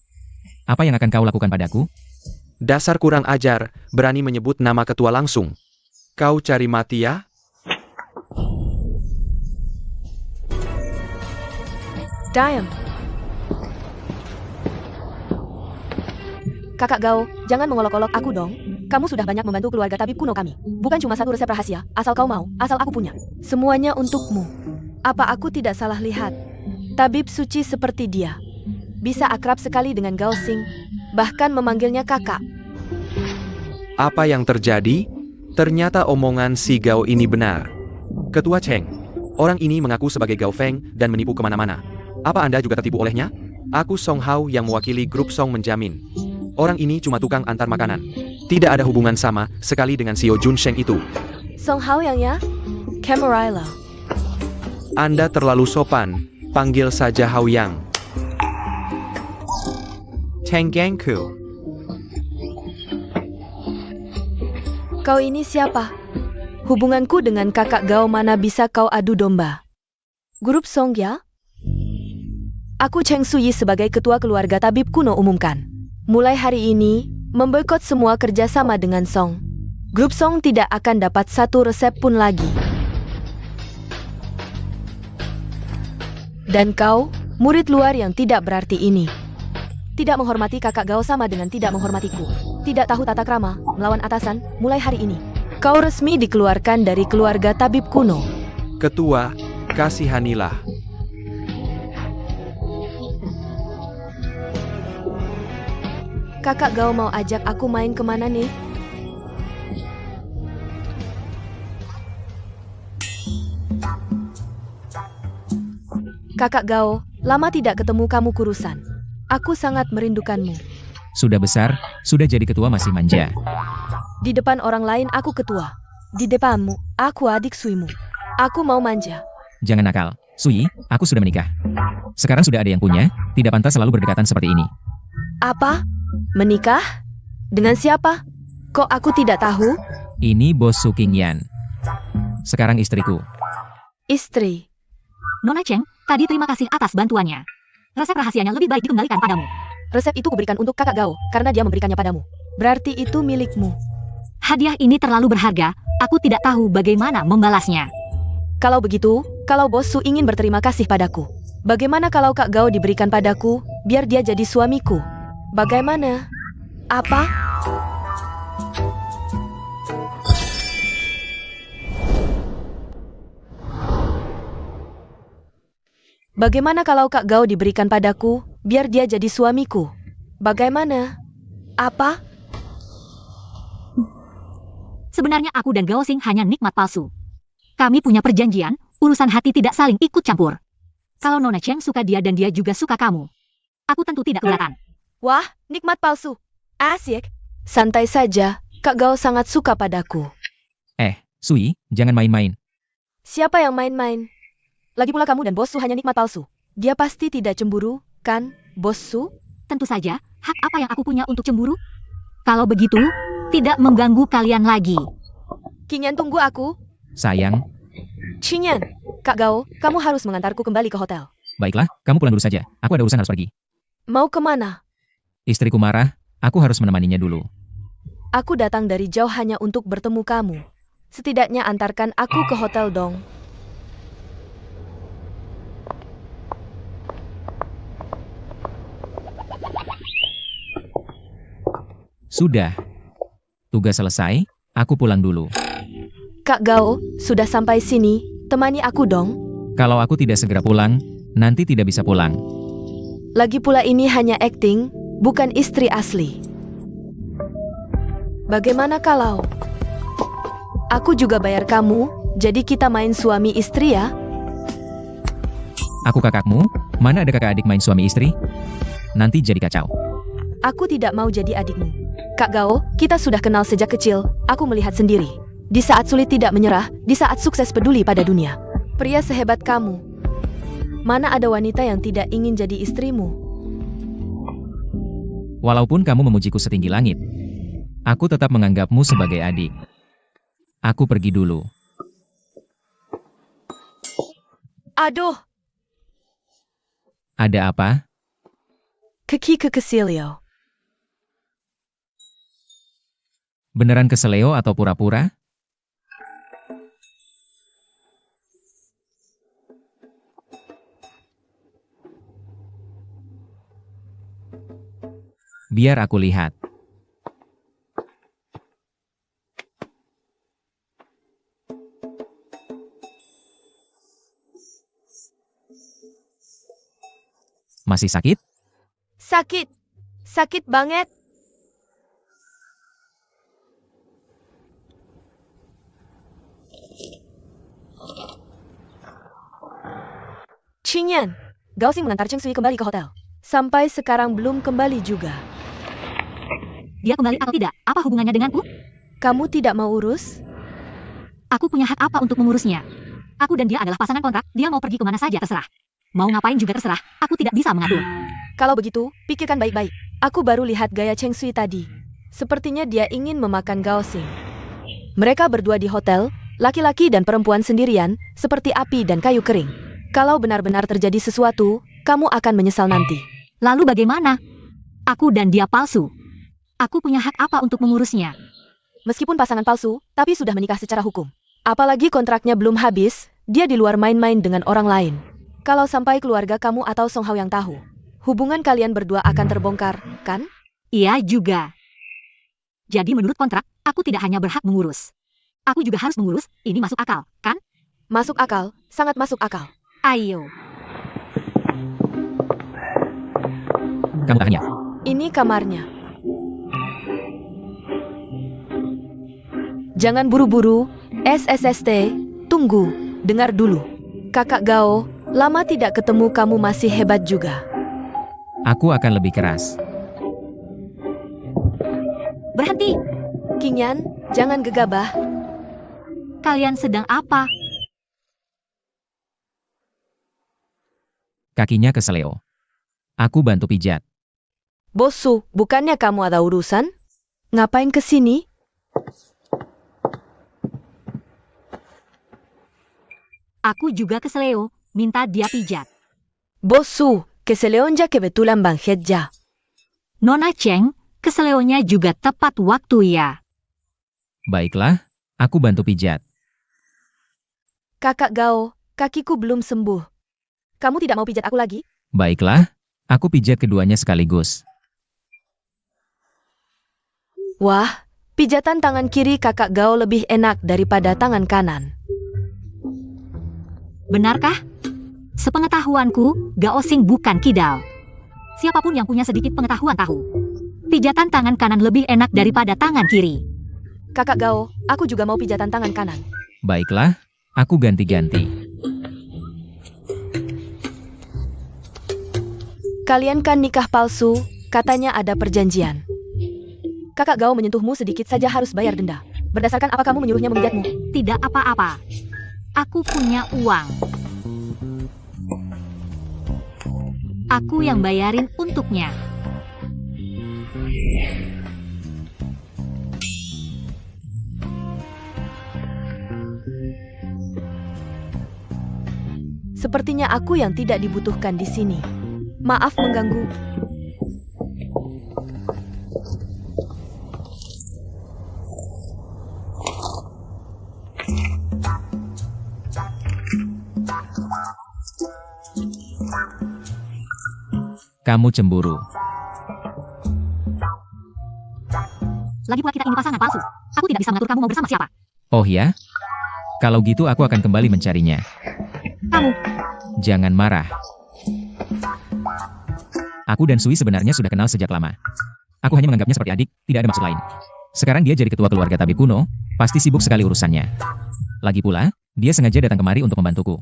Apa yang akan kau lakukan padaku? Dasar kurang ajar, berani menyebut nama ketua langsung. Kau cari mati ya? Diam. Kakak Gao, jangan mengolok-olok aku dong. Kamu sudah banyak membantu keluarga tabib kuno kami. Bukan cuma satu resep rahasia, asal kau mau, asal aku punya. Semuanya untukmu. Apa aku tidak salah lihat? Tabib suci seperti dia. Bisa akrab sekali dengan Gao Xing, bahkan memanggilnya kakak. Apa yang terjadi? Ternyata omongan si Gao ini benar. Ketua Cheng, orang ini mengaku sebagai Gao Feng dan menipu kemana-mana. Apa Anda juga tertipu olehnya? Aku Song Hao yang mewakili grup Song menjamin. Orang ini cuma tukang antar makanan. Tidak ada hubungan sama sekali dengan Xiao Junsheng itu. Song Hao yang ya? Camarilla. Anda terlalu sopan. Panggil saja Hao Yang. Cheng Gengku. Kau ini siapa? Hubunganku dengan kakak Gao mana bisa kau adu domba? Grup Song ya? Aku Cheng Suyi sebagai ketua keluarga tabib kuno umumkan. Mulai hari ini, memboikot semua kerjasama dengan Song. Grup Song tidak akan dapat satu resep pun lagi. Dan kau, murid luar yang tidak berarti ini. Tidak menghormati kakak Gao sama dengan tidak menghormatiku. Tidak tahu tata krama, melawan atasan, mulai hari ini. Kau resmi dikeluarkan dari keluarga tabib kuno. Ketua, kasihanilah. Kakak Gao mau ajak aku main kemana nih? Kakak Gao, lama tidak ketemu kamu kurusan. Aku sangat merindukanmu. Sudah besar, sudah jadi ketua masih manja. Di depan orang lain aku ketua. Di depanmu, aku adik Suimu. Aku mau manja. Jangan nakal. Sui, aku sudah menikah. Sekarang sudah ada yang punya, tidak pantas selalu berdekatan seperti ini. Apa? Menikah? Dengan siapa? Kok aku tidak tahu? Ini Bos Su Qingyan. Sekarang istriku. Istri. Nona Cheng, tadi terima kasih atas bantuannya. Resep rahasianya lebih baik dikembalikan padamu. Resep itu kuberikan untuk kakak Gao, karena dia memberikannya padamu. Berarti itu milikmu. Hadiah ini terlalu berharga, aku tidak tahu bagaimana membalasnya. Kalau begitu, kalau Bos Su ingin berterima kasih padaku, bagaimana kalau Kak Gao diberikan padaku, biar dia jadi suamiku? Bagaimana? Apa? Bagaimana kalau Kak Gao diberikan padaku, biar dia jadi suamiku? Bagaimana? Apa? Sebenarnya aku dan Gao Xing hanya nikmat palsu. Kami punya perjanjian, urusan hati tidak saling ikut campur. Kalau Nona Cheng suka dia dan dia juga suka kamu, aku tentu tidak keberatan. Wah, nikmat palsu. Asyik. Santai saja, Kak Gao sangat suka padaku. Sui, jangan main-main. Siapa yang main-main? Lagi pula kamu dan Bos Su hanya nikmat palsu. Dia pasti tidak cemburu, kan, Bos Su? Tentu saja, hak apa yang aku punya untuk cemburu? Kalau begitu, tidak mengganggu kalian lagi. Qingyan, tunggu aku. Sayang, Qingyan, Kak Gao, kamu harus mengantarku kembali ke hotel. baiklah, kamu pulang dulu saja. Aku ada urusan harus pergi. Mau kemana? Istriku marah, aku harus menemaninya dulu. Aku datang dari jauh hanya untuk bertemu kamu. Setidaknya antarkan aku ke hotel dong. Sudah. Tugas selesai, aku pulang dulu. Kak Gao, sudah sampai sini, temani aku dong. Kalau aku tidak segera pulang, nanti tidak bisa pulang. Lagi pula ini hanya akting, bukan istri asli. Bagaimana kalau aku juga bayar kamu, jadi kita main suami istri ya? Aku kakakmu, mana ada kakak adik main suami istri? Nanti jadi kacau. Aku tidak mau jadi adikmu. Kak Gao, kita sudah kenal sejak kecil, aku melihat sendiri. Di saat sulit tidak menyerah, di saat sukses peduli pada dunia. Pria sehebat kamu. Mana ada wanita yang tidak ingin jadi istrimu? Walaupun kamu memujiku setinggi langit, aku tetap menganggapmu sebagai adik. Aku pergi dulu. Aduh, Ada apa? keki kekesilio. Beneran keseleo atau pura-pura? Biar aku lihat. Masih sakit? Sakit. Sakit banget. Qingyan, Gao Xing mengantar Cheng Sui kembali ke hotel. Sampai sekarang belum kembali juga. Dia kembali atau tidak, apa hubungannya denganku? Kamu tidak mau urus? Aku punya hak apa untuk mengurusnya? Aku dan dia adalah pasangan kontrak, dia mau pergi kemana saja terserah. Mau ngapain juga terserah, aku tidak bisa mengatur. Kalau begitu, pikirkan baik-baik. Aku baru lihat gaya Cheng Sui tadi. Sepertinya dia ingin memakan Gao Xing. Mereka berdua di hotel, laki-laki dan perempuan sendirian, seperti api dan kayu kering. Kalau benar-benar terjadi sesuatu, kamu akan menyesal nanti. Lalu bagaimana? Aku dan dia palsu. Aku punya hak apa untuk mengurusnya? Meskipun pasangan palsu, tapi sudah menikah secara hukum. Apalagi kontraknya belum habis, dia di luar main-main dengan orang lain. Kalau sampai keluarga kamu atau Song Hao yang tahu, hubungan kalian berdua akan terbongkar, kan? Iya juga. Jadi menurut kontrak, aku tidak hanya berhak mengurus. Aku juga harus mengurus, ini masuk akal, kan? Masuk akal, sangat masuk akal. Ayo. Kamu tahannya. Ini kamarnya. Jangan buru-buru, SSST, tunggu, dengar dulu. Kakak Gao, lama tidak ketemu kamu masih hebat juga. Aku akan lebih keras. Berhenti. Qingyan, jangan gegabah. Kalian sedang apa? Kakinya keseleo. Aku bantu pijat. Bos Su, bukannya kamu ada urusan? Ngapain ke sini? Aku juga ke Seleo, minta dia pijat. Bosu, keseleonja kebetulan banget ja. Nona Cheng, ke Seleonya juga tepat waktu ya. Baiklah, aku bantu pijat. Kakak Gao, kakiku belum sembuh. Kamu tidak mau pijat aku lagi? Baiklah, aku pijat keduanya sekaligus. Wah, pijatan tangan kiri kakak Gao lebih enak daripada tangan kanan. Benarkah? Sepengetahuanku, Gao Xing bukan kidal. Siapapun yang punya sedikit pengetahuan tahu. Pijatan tangan kanan lebih enak daripada tangan kiri. Kakak Gao, aku juga mau pijatan tangan kanan. Baiklah, aku ganti-ganti. Kalian kan nikah palsu, katanya ada perjanjian. Kakak Gao menyentuhmu sedikit saja harus bayar denda. Berdasarkan apa kamu menyuruhnya memijatmu? Tidak apa-apa. Aku punya uang. Aku yang bayarin untuknya. Sepertinya aku yang tidak dibutuhkan di sini. Maaf mengganggu. Kamu cemburu. Lagi pula kita ini pasangan palsu. Aku tidak bisa mengatur kamu mau bersama siapa. Oh ya? Kalau gitu aku akan kembali mencarinya. Kamu, Jangan marah. Aku dan Sui sebenarnya sudah kenal sejak lama. Aku hanya menganggapnya seperti adik, tidak ada maksud lain. Sekarang dia jadi ketua keluarga tabib kuno, pasti sibuk sekali urusannya. Lagi pula, dia sengaja datang kemari untuk membantuku.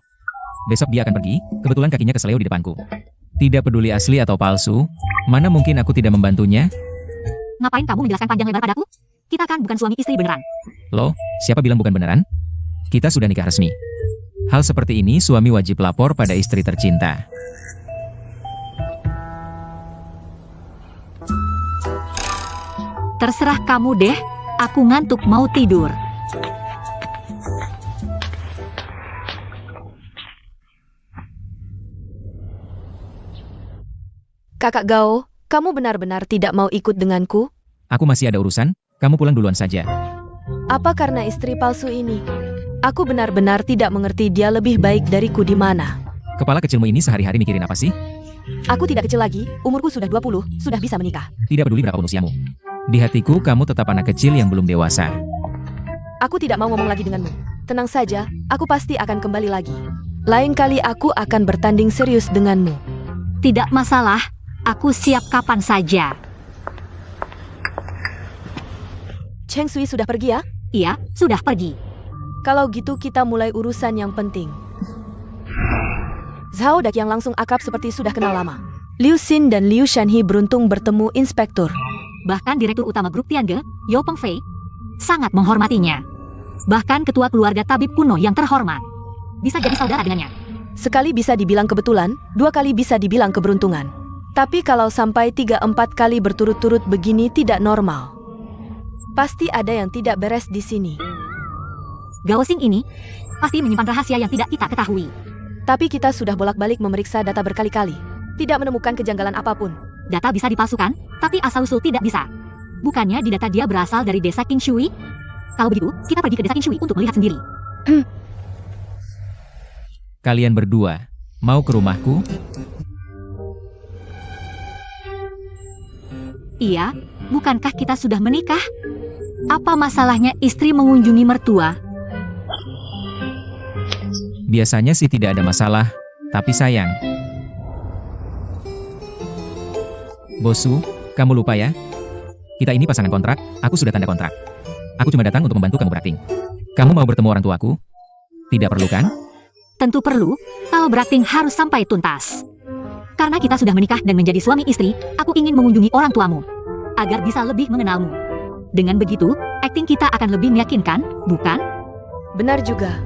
Besok dia akan pergi, kebetulan kakinya keseleo di depanku. Tidak peduli asli atau palsu, mana mungkin aku tidak membantunya? ngapain kamu menjelaskan panjang lebar padaku? Kita kan bukan suami istri beneran. Loh, siapa bilang bukan beneran? Kita sudah nikah resmi. Hal seperti ini suami wajib lapor pada istri tercinta. Terserah kamu deh, aku ngantuk mau tidur. Kakak Gao, kamu benar-benar tidak mau ikut denganku? Aku masih ada urusan, kamu pulang duluan saja. Apa karena istri palsu ini? Aku benar-benar tidak mengerti dia lebih baik dariku di mana. Kepala kecilmu ini sehari-hari mikirin apa sih? Aku tidak kecil lagi, umurku sudah 20, sudah bisa menikah. Tidak peduli berapa usiamu. Di hatiku kamu tetap anak kecil yang belum dewasa. Aku tidak mau ngomong lagi denganmu. Tenang saja, aku pasti akan kembali lagi. Lain kali aku akan bertanding serius denganmu. Tidak masalah, aku siap kapan saja. Cheng Sui sudah pergi ya? Iya, sudah pergi. Kalau gitu kita mulai urusan yang penting. Zhao Dak yang langsung akrab seperti sudah kenal lama. Liu Xin dan Liu Shanhe beruntung bertemu inspektur. Bahkan Direktur Utama Grup Tiange, Yo Pengfei, sangat menghormatinya. Bahkan ketua keluarga tabib kuno yang terhormat. Bisa jadi saudara dengannya. Sekali bisa dibilang kebetulan, 2 kali bisa dibilang keberuntungan. Tapi kalau sampai 3-4 kali berturut-turut begini tidak normal. Pasti ada yang tidak beres di sini. Gao Xing ini pasti menyimpan rahasia yang tidak kita ketahui. Tapi kita sudah bolak-balik memeriksa data berkali-kali. Tidak menemukan kejanggalan apapun. Data bisa dipalsukan, tapi asal-usul tidak bisa. Bukannya di data dia berasal dari desa King Shui? Kalau begitu, kita pergi ke desa King Shui untuk melihat sendiri. Kalian berdua, mau ke rumahku? Iya, bukankah kita sudah menikah? Apa masalahnya istri mengunjungi mertua? Biasanya sih tidak ada masalah, tapi sayang. Bosu, kamu lupa ya? Kita ini pasangan kontrak, aku sudah tanda kontrak. Aku cuma datang untuk membantu kamu berakting. Kamu mau bertemu orang tuaku? Tidak perlu kan? Tentu perlu, kalau berakting harus sampai tuntas. Karena kita sudah menikah dan menjadi suami istri, aku ingin mengunjungi orang tuamu. Agar bisa lebih mengenalmu. Dengan begitu, akting kita akan lebih meyakinkan, bukan? Benar juga.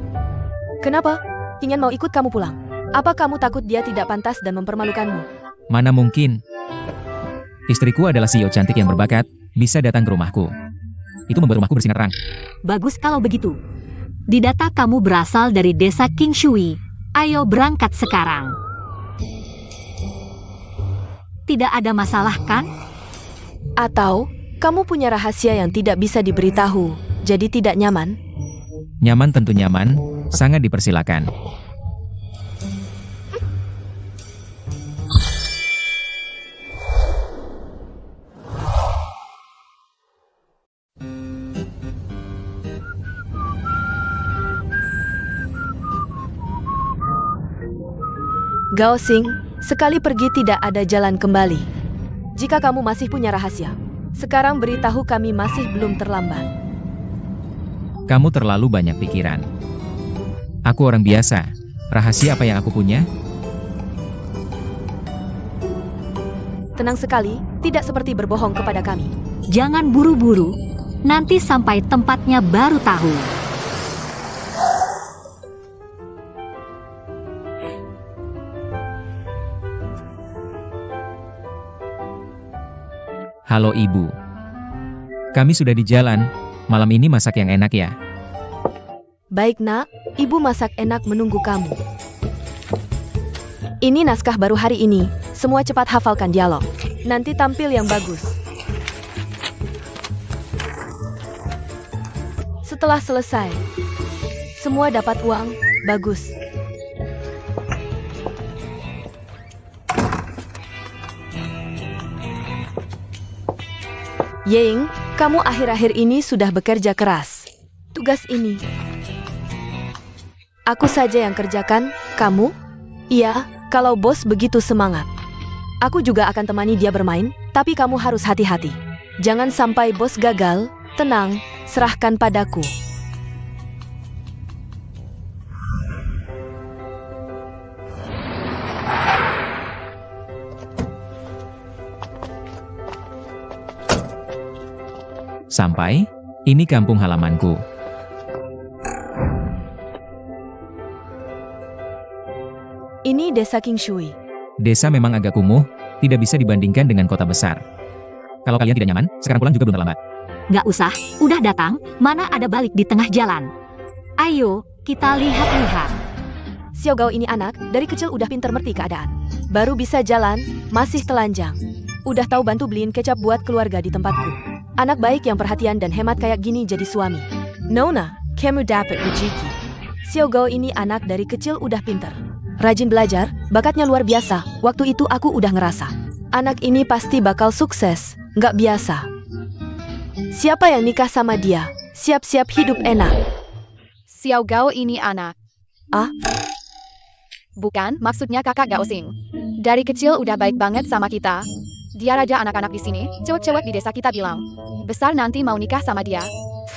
Kenapa? Ingin mau ikut kamu pulang? Apa kamu takut dia tidak pantas dan mempermalukanmu? Mana mungkin? Istriku adalah CEO cantik yang berbakat, bisa datang ke rumahku. Itu membuat rumahku bersinar terang. Bagus kalau begitu. Didata kamu berasal dari desa King Shui. Ayo berangkat sekarang. Tidak ada masalah kan? Atau, kamu punya rahasia yang tidak bisa diberitahu, jadi tidak nyaman? Nyaman tentu nyaman, sangat dipersilakan. Gao Xing, sekali pergi tidak ada jalan kembali. Jika kamu masih punya rahasia, sekarang beritahu kami masih belum terlambat. Kamu terlalu banyak pikiran. Aku orang biasa. Rahasia apa yang aku punya? Tenang sekali, tidak seperti berbohong kepada kami. Jangan buru-buru. Nanti sampai tempatnya baru tahu. Halo Ibu. Kami sudah di jalan. Malam ini masak yang enak ya. Baik nak, ibu masak enak menunggu kamu. Ini naskah baru hari ini, semua cepat hafalkan dialog. Nanti tampil yang bagus. Setelah selesai, semua dapat uang, bagus. Ying, kamu akhir-akhir ini sudah bekerja keras. Tugas ini aku saja yang kerjakan, kamu? Iya, kalau bos begitu semangat. Aku juga akan temani dia bermain, tapi kamu harus hati-hati. Jangan sampai bos gagal, tenang, serahkan padaku. Sampai, ini kampung halamanku. Ini desa King Shui. Desa memang agak kumuh, tidak bisa dibandingkan dengan kota besar. Kalau kalian tidak nyaman, sekarang pulang juga belum terlambat. Nggak usah, udah datang, mana ada balik di tengah jalan. Ayo, kita lihat-lihat. Xiao Gao ini anak, dari kecil udah pinter ngerti keadaan. Baru bisa jalan, masih telanjang. Udah tahu bantu beliin kecap buat keluarga di tempatku. Anak baik yang perhatian dan hemat kayak gini jadi suami. Nona, kamu dapat rezeki. Xiao Gao ini anak dari kecil udah pinter. Rajin belajar, bakatnya luar biasa. Waktu itu aku udah ngerasa. Anak ini pasti bakal sukses, nggak biasa. Siapa yang nikah sama dia? Siap-siap hidup enak. Xiao Gao ini anak. Ah? Bukan, maksudnya kakak Gao Xing. Dari kecil udah baik banget sama kita. Dia raja anak-anak di sini, cewek-cewek di desa kita bilang. Besar nanti mau nikah sama dia.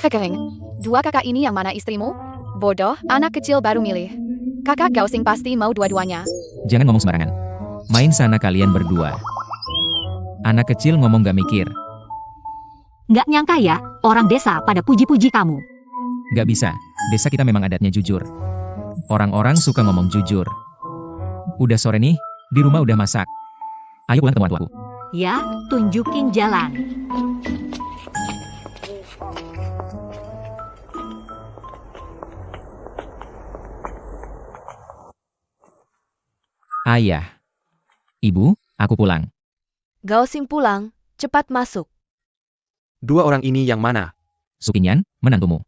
Hekeng. Dua kakak ini yang mana istrimu? Bodoh, anak kecil baru milih. Kakak Gao Xing pasti mau dua-duanya. Jangan ngomong sembarangan. Main sana kalian berdua. Anak kecil ngomong gak mikir. Nggak nyangka ya, orang desa pada puji-puji kamu. Gak bisa, desa kita memang adatnya jujur. Orang-orang suka ngomong jujur. Udah sore nih, di rumah udah masak. Ayo pulang ke tempat tuaku. Ya, tunjukin jalan. Ayah. Ibu, aku pulang. Gao Xing pulang, cepat masuk. Dua orang ini yang mana? Sukinyan, menantumu.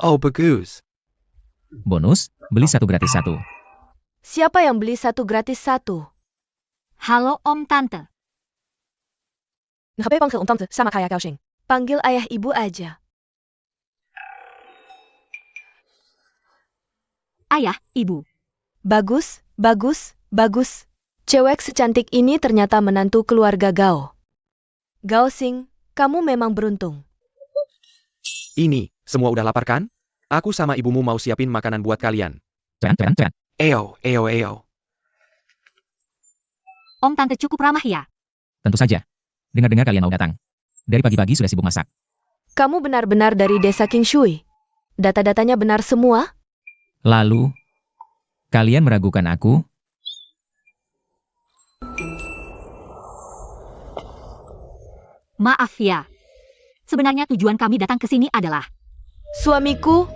Oh, bagus. Bonus, beli satu gratis satu. Siapa yang beli satu gratis satu? Halo Om Tante. Sama kayak Gao Xing. Panggil ayah ibu aja. Ayah, Ibu. Bagus, bagus, bagus. Cewek secantik ini ternyata menantu keluarga Gao. Gao Xing, kamu memang beruntung. Ini, semua udah lapar kan? Aku sama ibumu mau siapin makanan buat kalian. Ceran. Eo. Om Tante cukup ramah ya? Tentu saja. Dengar-dengar kalian mau datang. Dari pagi-pagi sudah sibuk masak. Kamu benar-benar dari desa King Shui. Data-datanya benar semua? Lalu, kalian meragukan aku? Maaf ya. Sebenarnya tujuan kami datang ke sini adalah... Suamiku,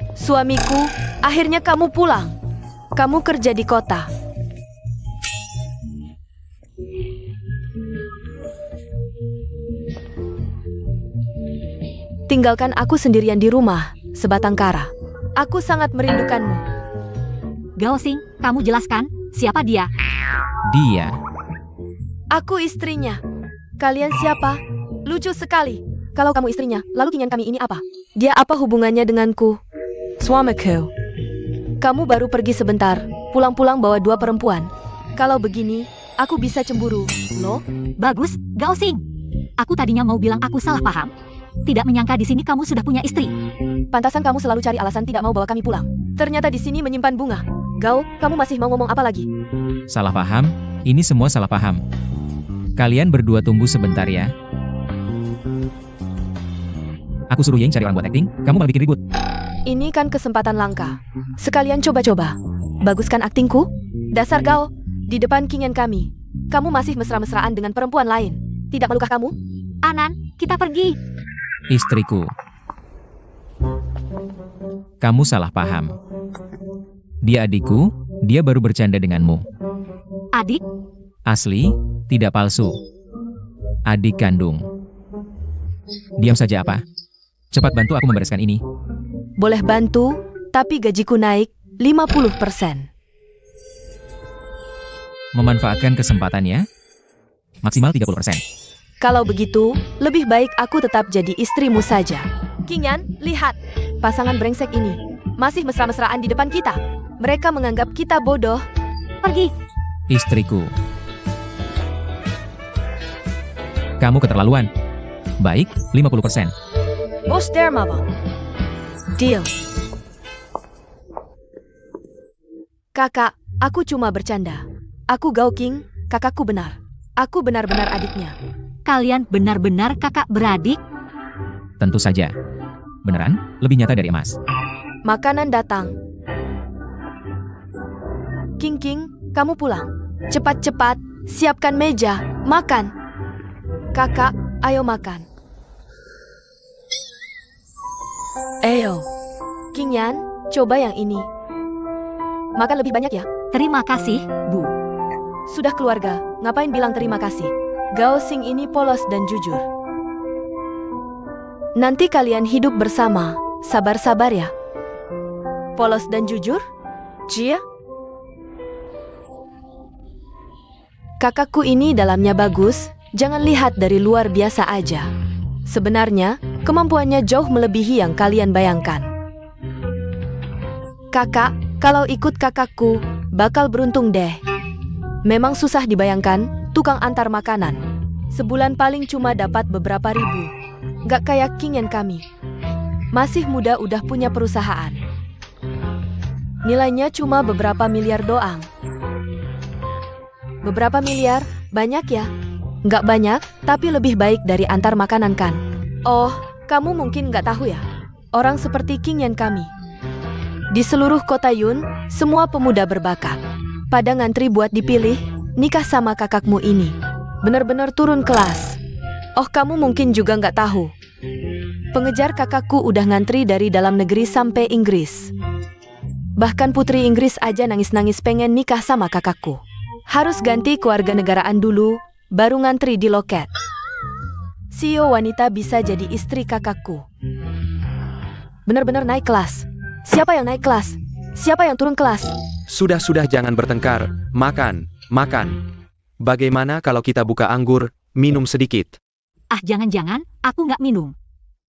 akhirnya kamu pulang. Kamu kerja di kota. Tinggalkan aku sendirian di rumah, sebatang kara. Aku sangat merindukanmu. Gao Xing, kamu jelaskan, siapa dia? Dia. Aku istrinya. Kalian siapa? Lucu sekali. Kalau kamu istrinya, lalu kinyan kami ini apa? Dia apa hubungannya denganku? Suamiku. Kamu baru pergi sebentar, pulang-pulang bawa 2 perempuan. Kalau begini, aku bisa cemburu, loh? Bagus, Gao Xing. Aku tadinya mau bilang aku salah paham. Tidak menyangka di sini kamu sudah punya istri. Pantasan kamu selalu cari alasan tidak mau bawa kami pulang. Ternyata di sini menyimpan bunga. Gao, kamu masih mau ngomong apa lagi? Salah paham? Ini semua salah paham. Kalian berdua tunggu sebentar ya. Aku suruh Yeng cari orang buat acting, kamu malah bikin ribut. Ini kan kesempatan langka. Sekalian coba-coba. Baguskan aktingku? Dasar Gao, di depan kinyan kami. Kamu masih mesra-mesraan dengan perempuan lain. Tidak malukah kamu? Anan, kita pergi. Istriku. Kamu salah paham. Dia adikku, dia baru bercanda denganmu. Adik, Asli, tidak palsu. Adik kandung. Diam saja apa? Cepat bantu aku membereskan ini. Boleh bantu, tapi gajiku naik 50%. Memanfaatkan kesempatannya? Maksimal 30%. Kalau begitu, lebih baik aku tetap jadi istrimu saja. Kinyan, lihat. Pasangan brengsek ini masih mesra-mesraan di depan kita. Mereka menganggap kita bodoh. pergi. Istriku. Kamu keterlaluan. Baik, 50%. Bos dermava. Deal. Kakak, aku cuma bercanda. Aku Gao King, kakakku benar. Aku benar-benar adiknya. Kalian benar-benar kakak beradik? Tentu saja. Beneran, lebih nyata dari emas. Makanan datang. King, kamu pulang. Cepat-cepat, siapkan meja, makan. Kakak, ayo makan. Ayo. King Yan, coba yang ini. Makan lebih banyak ya. Terima kasih, Bu. Sudah keluarga, ngapain bilang terima kasih? Gao Xing ini polos dan jujur. Nanti kalian hidup bersama, sabar-sabar ya. Polos dan jujur? Jia? Kakakku ini dalamnya bagus, jangan lihat dari luar biasa aja. Sebenarnya, kemampuannya jauh melebihi yang kalian bayangkan. Kakak, kalau ikut kakakku, bakal beruntung deh. Memang susah dibayangkan, tukang antar makanan. Sebulan paling cuma dapat beberapa ribu. Gak kayak King Yan kami. Masih muda udah punya perusahaan. Nilainya cuma beberapa miliar doang. Beberapa miliar, banyak ya? Gak banyak, tapi lebih baik dari antar makanan kan? Oh, kamu mungkin gak tahu ya? Orang seperti King Yan kami. Di seluruh kota Yun, semua pemuda berbakat. Pada ngantri buat dipilih, nikah sama kakakmu ini. Bener-bener turun kelas. Oh, kamu mungkin juga nggak tahu. Pengejar kakakku udah ngantri dari dalam negeri sampai Inggris. Bahkan putri Inggris aja nangis-nangis pengen nikah sama kakakku. Harus ganti kewarganegaraan dulu, baru ngantri di loket. CEO wanita bisa jadi istri kakakku. Bener-bener naik kelas. Siapa yang naik kelas? Siapa yang turun kelas? Sudah jangan bertengkar. Makan. Bagaimana kalau kita buka anggur, minum sedikit? Ah, jangan-jangan, aku nggak minum.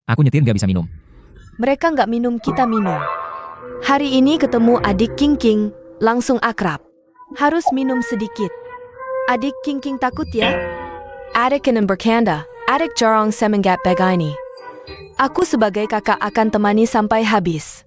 Aku nyetir gak bisa minum. Mereka nggak minum, kita minum. Hari ini ketemu adik King, langsung akrab. Harus minum sedikit. Adik King takut ya? Adik kena bercanda. Adik jarang semenggap begini. Aku sebagai kakak akan temani sampai habis.